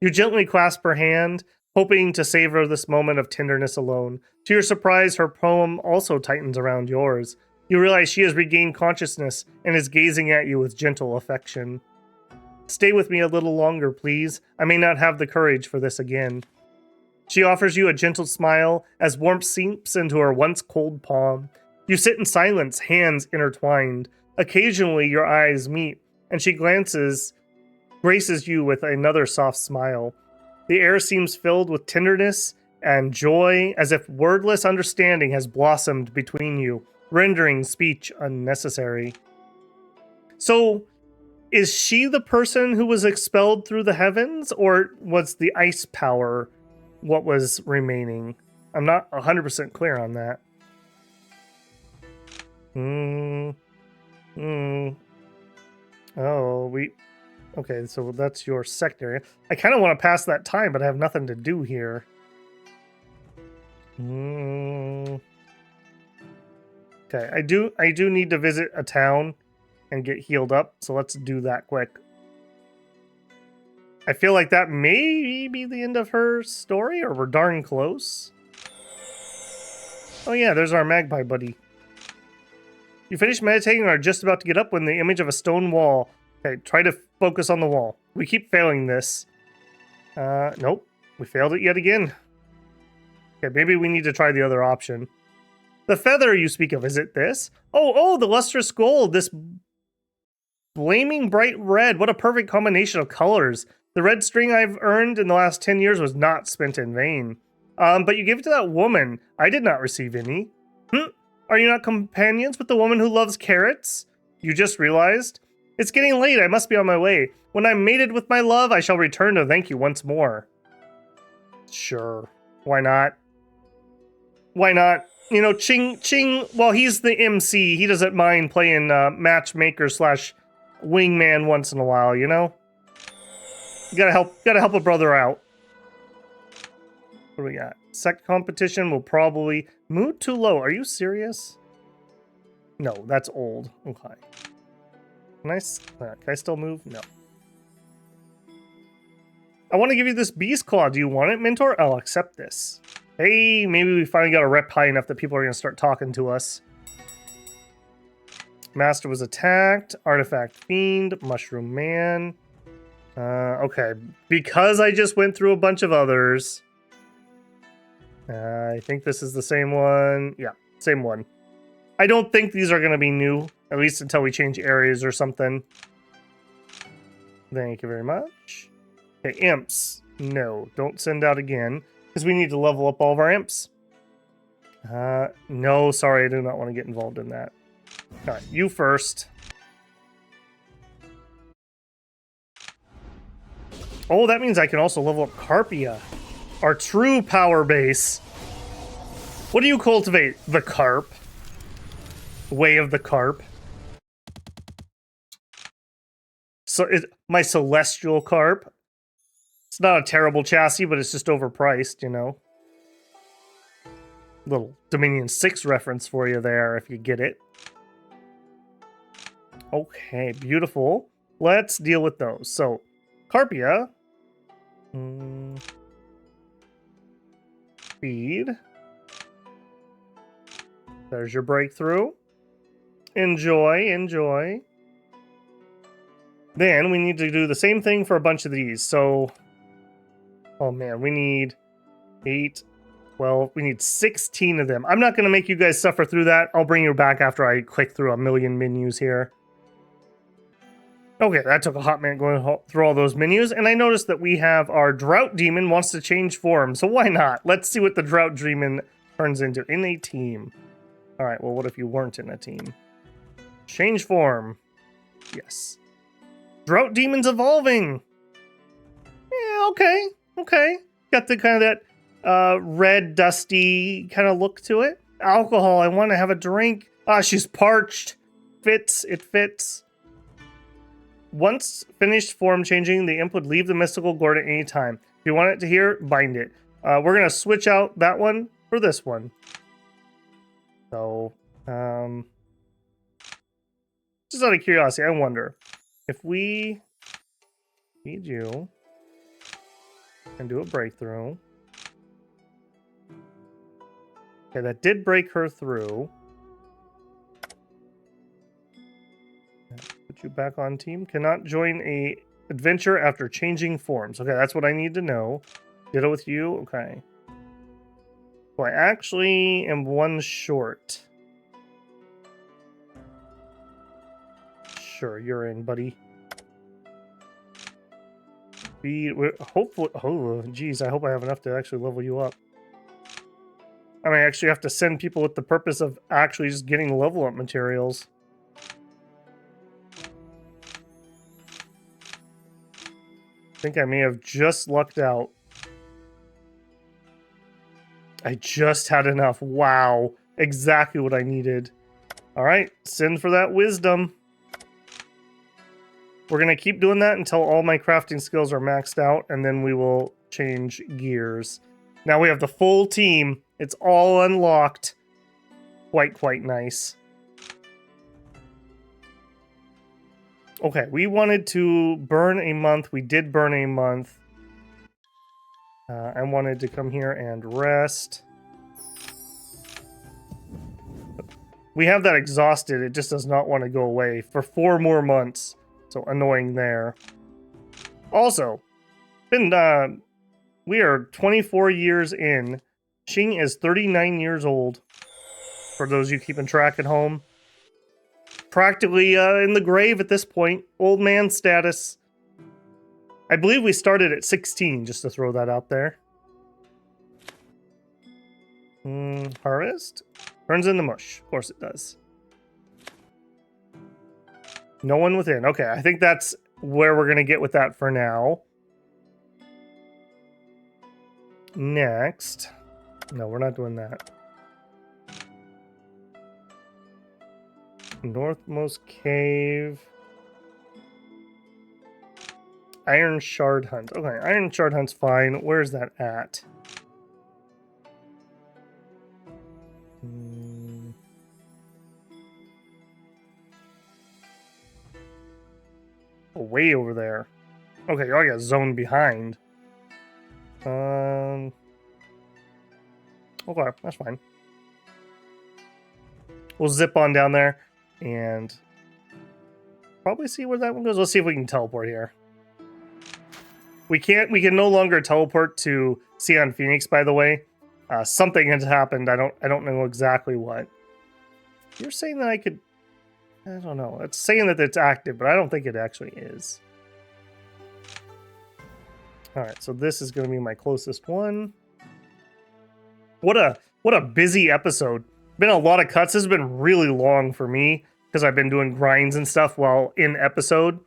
You gently clasp her hand, hoping to savor this moment of tenderness alone. To your surprise, her palm also tightens around yours. You realize she has regained consciousness and is gazing at you with gentle affection. Stay with me a little longer, please. I may not have the courage for this again. She offers you a gentle smile as warmth seeps into her once cold palm. You sit in silence, hands intertwined. Occasionally your eyes meet, and she graces you with another soft smile. The air seems filled with tenderness and joy, as if wordless understanding has blossomed between you, rendering speech unnecessary. So, is she the person who was expelled through the heavens, or was the ice power what was remaining? I'm not 100% clear on that. Okay, so that's your secondary. I kind of want to pass that time, but I have nothing to do here. Okay, I do need to visit a town and get healed up, so let's do that quick. I feel like that may be the end of her story, or we're darn close. Oh yeah, there's our magpie buddy. You finish meditating and are just about to get up when the image of a stone wall. Okay, try to focus on the wall. We keep failing this. Nope. We failed it yet again. Okay, maybe we need to try the other option. The feather you speak of, is it this? Oh, the lustrous gold. This flaming bright red. What a perfect combination of colors. The red string I've earned in the last 10 years was not spent in vain. But you gave it to that woman. I did not receive any. Are you not companions with the woman who loves carrots? You just realized? It's getting late. I must be on my way. When I'm mated with my love, I shall return to thank you once more. Sure. Why not? Why not? You know, Cheng, well, he's the MC. He doesn't mind playing matchmaker slash wingman once in a while, you know? You gotta help a brother out. What do we got? Sect competition will probably... Mood too low. Are you serious? No, that's old. Okay. Can I still move? No. I want to give you this beast claw. Do you want it, Mentor? I'll accept this. Hey, maybe we finally got a rep high enough that people are going to start talking to us. Master was attacked. Artifact Fiend. Mushroom Man. Okay. Because I just went through a bunch of others. I think this is the same one. Yeah, same one. I don't think these are going to be new. At least until we change areas or something. Thank you very much. Okay, imps. No, don't send out again. Because we need to level up all of our imps. No, sorry, I do not want to get involved in that. Alright, you first. Oh, that means I can also level up Carpia. Our true power base. What do you cultivate? The carp. Way of the carp. So my celestial carp. It's not a terrible chassis, but it's just overpriced, you know. Little Dominion 6 reference for you there, if you get it. Okay, beautiful. Let's deal with those. So, Carpia. Feed. There's your breakthrough. Enjoy, enjoy. Then we need to do the same thing for a bunch of these. So, oh man, we need 8, 12, we need 16 of them. I'm not going to make you guys suffer through that. I'll bring you back after I click through a million menus here. Okay, that took a hot minute going through all those menus, and I noticed that we have our Drought Demon wants to change form, so why not? Let's see what the Drought Demon turns into in a team. Alright, well, what if you weren't in a team? Change form. Yes. Drought Demon's evolving! Yeah, okay, okay. Got the kind of that red, dusty kind of look to it. Alcohol, I want to have a drink. Ah, she's parched. Fits, it fits. Once finished form changing, the imp would leave the mystical gourd at any time. If you want it to hear, bind it. We're going to switch out that one for this one. So, just out of curiosity, I wonder if we feed you and do a breakthrough. Okay, that did break her through. Put you back on team. Cannot join a adventure after changing forms. Okay, that's what I need to know. Ditto with you. Okay. So I actually am one short. Sure, you're in, buddy. Hopefully, oh, geez, I hope I have enough to actually level you up. I mean, I actually have to send people with the purpose of actually just getting level up materials. I think I may have just lucked out. I just had enough. Wow. Exactly what I needed. Alright, send for that wisdom. We're going to keep doing that until all my crafting skills are maxed out, and then we will change gears. Now we have the full team. It's all unlocked. Quite nice. Okay, we wanted to burn a month. We did burn a month. I wanted to come here and rest. We have that exhausted. It just does not want to go away for 4 more months. So annoying there. Also, we are 24 years in. Cheng is 39 years old. For those of you keeping track at home. Practically in the grave at this point. Old man status. I believe we started at 16, just to throw that out there. Harvest. Turns into mush. Of course it does. No one within. Okay, I think that's where we're going to get with that for now. Next. No, we're not doing that. Northmost cave. Iron Shard Hunt. Okay, Iron Shard Hunt's fine. Where's that at? Oh, way over there. Okay, I got zoned behind. Okay, that's fine. We'll zip on down there and probably see where that one goes. Let's see if we can teleport here. We can no longer teleport to Xian Phoenix, by the way. Something has happened. I don't know exactly what. You're saying that I could, I don't know. It's saying that it's active, but I don't think it actually is. Alright, so this is gonna be my closest one. What a busy episode. Been a lot of cuts. This has been really long for me because I've been doing grinds and stuff while in episode.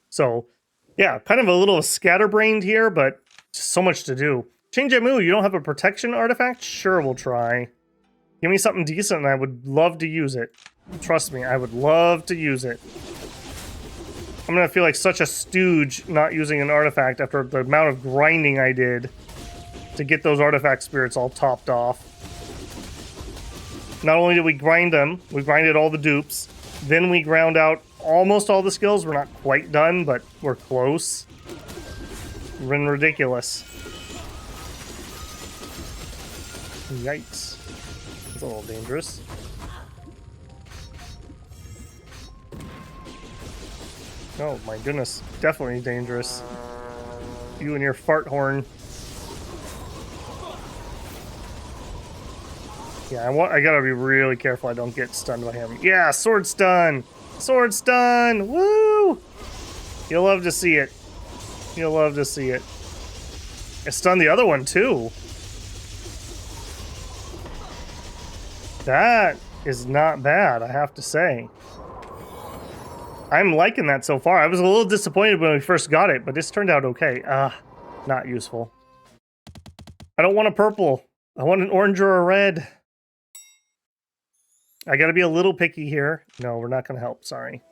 So, yeah, kind of a little scatterbrained here, but just so much to do. Cheng, you don't have a protection artifact? Sure, we'll try. Give me something decent and I would love to use it. Trust me, I would love to use it. I'm gonna feel like such a stooge not using an artifact after the amount of grinding I did to get those artifact spirits all topped off. Not only did we grind them, we grinded all the dupes, then we ground out almost all the skills. We're not quite done, but we're close. It's been ridiculous. Yikes. That's a little dangerous. Oh my goodness, definitely dangerous. You and your fart horn. Yeah, I gotta be really careful I don't get stunned by him. Yeah, sword stun! Sword stun! Woo! You'll love to see it. You'll love to see it. I stunned the other one too. That is not bad, I have to say. I'm liking that so far. I was a little disappointed when we first got it, but this turned out okay. Not useful. I don't want a purple. I want an orange or a red. I gotta be a little picky here. No, we're not gonna help, sorry.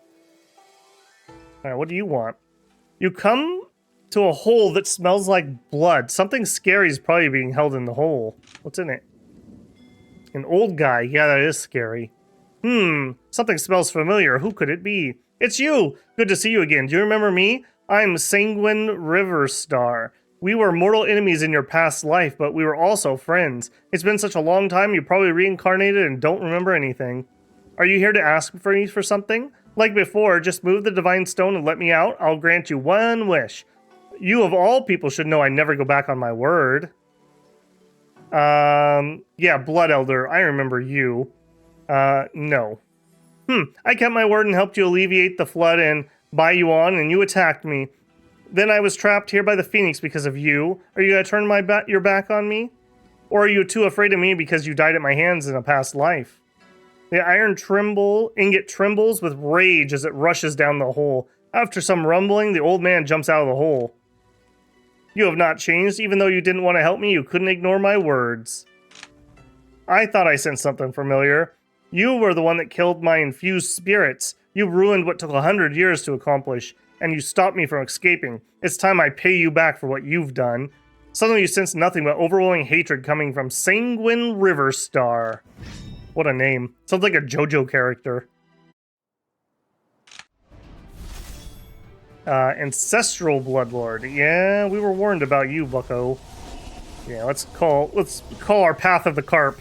Alright, what do you want? You come to a hole that smells like blood. Something scary is probably being held in the hole. What's in it? An old guy. Yeah, that is scary. Something smells familiar. Who could it be? It's you! Good to see you again. Do you remember me? I'm Sanguine Riverstar. We were mortal enemies in your past life, but we were also friends. It's been such a long time, you probably reincarnated and don't remember anything. Are you here to ask me for something? Like before, just move the divine stone and let me out. I'll grant you one wish. You of all people should know I never go back on my word. Yeah, Blood Elder, I remember you. No. I kept my word and helped you alleviate the flood and buy you on, and you attacked me. Then I was trapped here by the Phoenix because of you. Are you gonna turn your back on me? Or are you too afraid of me because you died at my hands in a past life? The iron ingot trembles with rage as it rushes down the hole. After some rumbling, the old man jumps out of the hole. You have not changed. Even though you didn't want to help me, you couldn't ignore my words. I thought I sensed something familiar. You were the one that killed my infused spirits. You ruined what took 100 years to accomplish, and you stopped me from escaping. It's time I pay you back for what you've done. Suddenly you sense nothing but overwhelming hatred coming from Sanguine Riverstar. What a name. Sounds like a JoJo character. Ancestral Bloodlord. Yeah, we were warned about you, bucko. Yeah, let's call our Path of the Carp.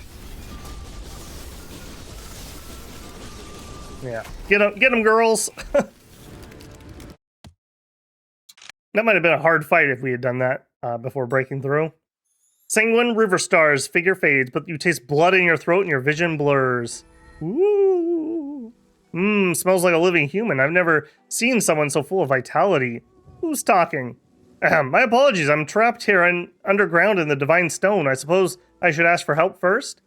Yeah, get them, girls. That might have been a hard fight if we had done that before breaking through. Sanguine Riverstar's figure fades, but you taste blood in your throat and your vision blurs. Ooh. Smells like a living human. I've never seen someone so full of vitality. Who's talking? My apologies, I'm trapped here underground in the Divine Stone. I suppose I should ask for help first?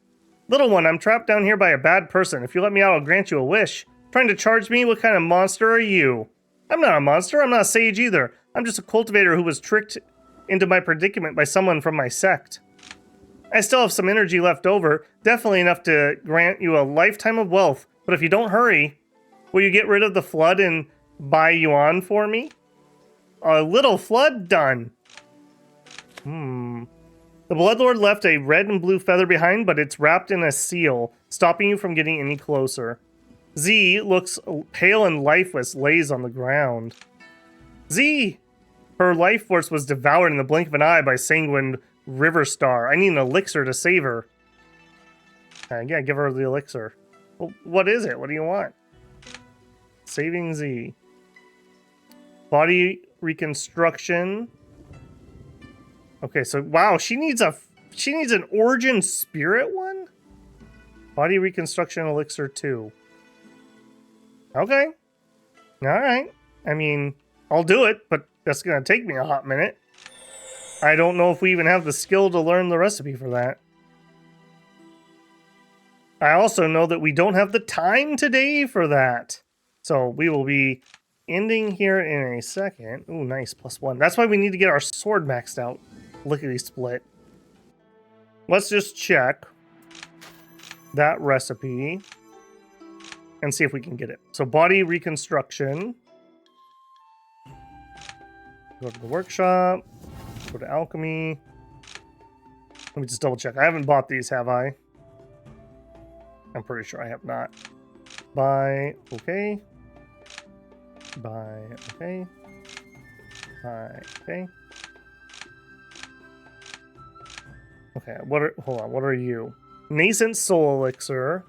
Little one, I'm trapped down here by a bad person. If you let me out, I'll grant you a wish. Trying to charge me? What kind of monster are you? I'm not a monster. I'm not a sage either. I'm just a cultivator who was tricked into my predicament by someone from my sect. I still have some energy left over, definitely enough to grant you a lifetime of wealth. But if you don't hurry, will you get rid of the flood and buy yuan for me? a little flood done. The Bloodlord left a red and blue feather behind, but it's wrapped in a seal, stopping you from getting any closer. Z looks pale and lifeless, lays on the ground. Z! Her life force was devoured in the blink of an eye by Sanguine River Star. I need an elixir to save her. Yeah, give her the elixir. Well, what is it? What do you want? Saving Z. Body reconstruction. Okay, so wow, she needs an origin spirit one? Body reconstruction elixir 2. Okay. Alright. I mean, I'll do it, but that's gonna take me a hot minute. I don't know if we even have the skill to learn the recipe for that. I also know that we don't have the time today for that. So we will be ending here in a second. Ooh, nice, +1. That's why we need to get our sword maxed out. Lickety split. Let's just check that recipe and see if we can get it. So body reconstruction. Go to the workshop. Go to alchemy. Let me just double check. I haven't bought these, have I? I'm pretty sure I have not. Buy, okay. Buy, okay. Buy, okay. Okay, hold on, what are you? Nascent Soul Elixir.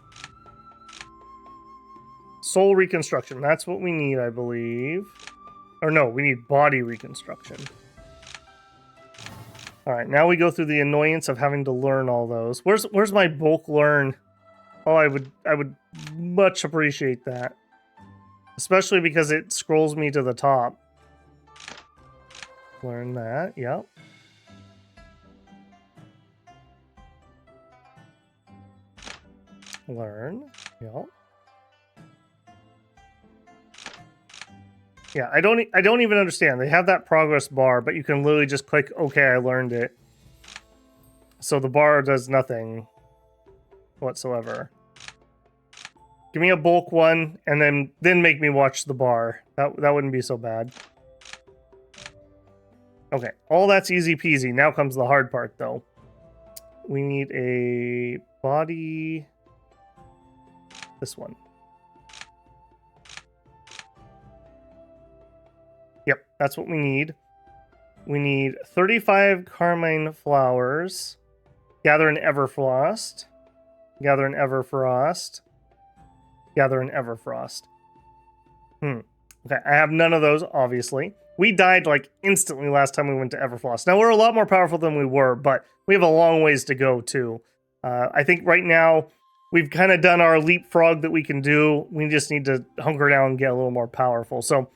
Soul Reconstruction, that's what we need, I believe. Or no, we need Body Reconstruction. Alright, now we go through the annoyance of having to learn all those. Where's my bulk learn? Oh, I would much appreciate that. Especially because it scrolls me to the top. Learn that, yep. Learn, yep. Yeah, I don't even understand. They have that progress bar, but you can literally just click, okay, I learned it. So the bar does nothing whatsoever. Give me a bulk one, and then make me watch the bar. That wouldn't be so bad. Okay, all that's easy peasy. Now comes the hard part, though. We need a body... This one. Yep, that's what we need. We need 35 carmine flowers. Gather an Everfrost. Gather an Everfrost. Gather an Everfrost. Okay, I have none of those, obviously. We died, like, instantly last time we went to Everfrost. Now, we're a lot more powerful than we were, but we have a long ways to go, too. I think right now, we've kind of done our leapfrog that we can do. We just need to hunker down and get a little more powerful. So,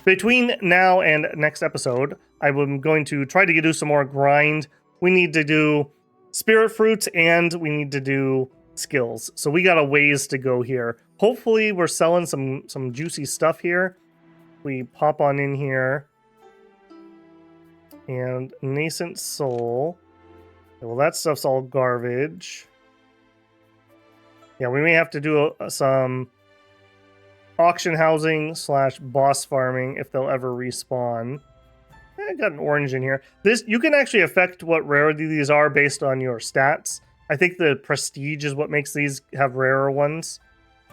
between now and next episode, I'm going to try to do some more grind. We need to do spirit fruits, and we need to do skills. So we got a ways to go here. Hopefully we're selling some juicy stuff here. We pop on in here. And Nascent Soul. Well, that stuff's all garbage. Yeah, we may have to do some auction housing / boss farming if they'll ever respawn. I got an orange in here. You can actually affect what rarity these are based on your stats. I think the prestige is what makes these have rarer ones.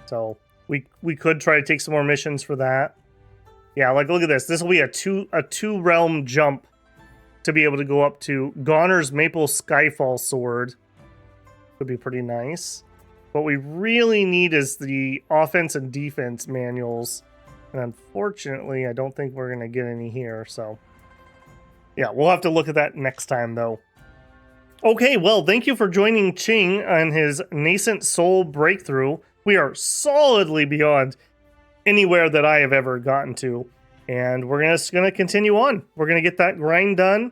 So we could try to take some more missions for that. Yeah, like look at this. This will be a two realm jump to be able to go up to Goner's Maple Skyfall Sword. Could be pretty nice. What we really need is the offense and defense manuals. And unfortunately, I don't think we're going to get any here. So, yeah, we'll have to look at that next time, though. Okay, well, thank you for joining Cheng on his Nascent Soul breakthrough. We are solidly beyond anywhere that I have ever gotten to. And we're just going to continue on. We're going to get that grind done.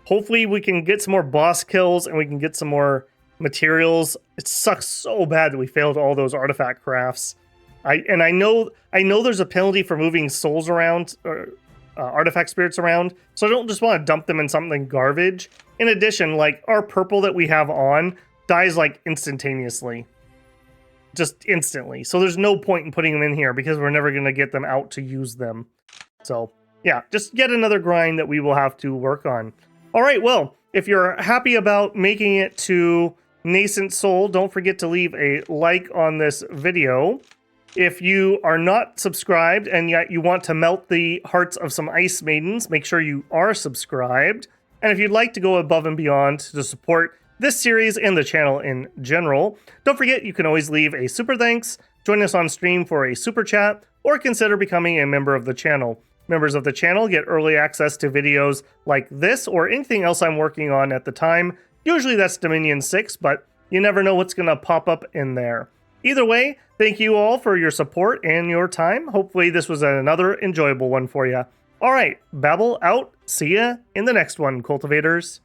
Hopefully, we can get some more boss kills and we can get some more materials. It sucks so bad that we failed all those artifact crafts. I know there's a penalty for moving souls around or artifact spirits around, so I don't just want to dump them in something garbage. In addition, like our purple that we have on dies like instantaneously, just instantly. So there's no point in putting them in here because we're never going to get them out to use them. So Yeah, just yet another grind that we will have to work on. All right, well, if you're happy about making it to Nascent Soul, don't forget to leave a like on this video. If you are not subscribed and yet you want to melt the hearts of some ice maidens, make sure you are subscribed. And if you'd like to go above and beyond to support this series and the channel in general, don't forget you can always leave a super thanks, join us on stream for a super chat, or consider becoming a member of the channel. Members of the channel get early access to videos like this or anything else I'm working on at the time. Usually that's Dominion 6, but you never know what's going to pop up in there. Either way, thank you all for your support and your time. Hopefully this was another enjoyable one for you. All right, Babble out. See ya in the next one, cultivators.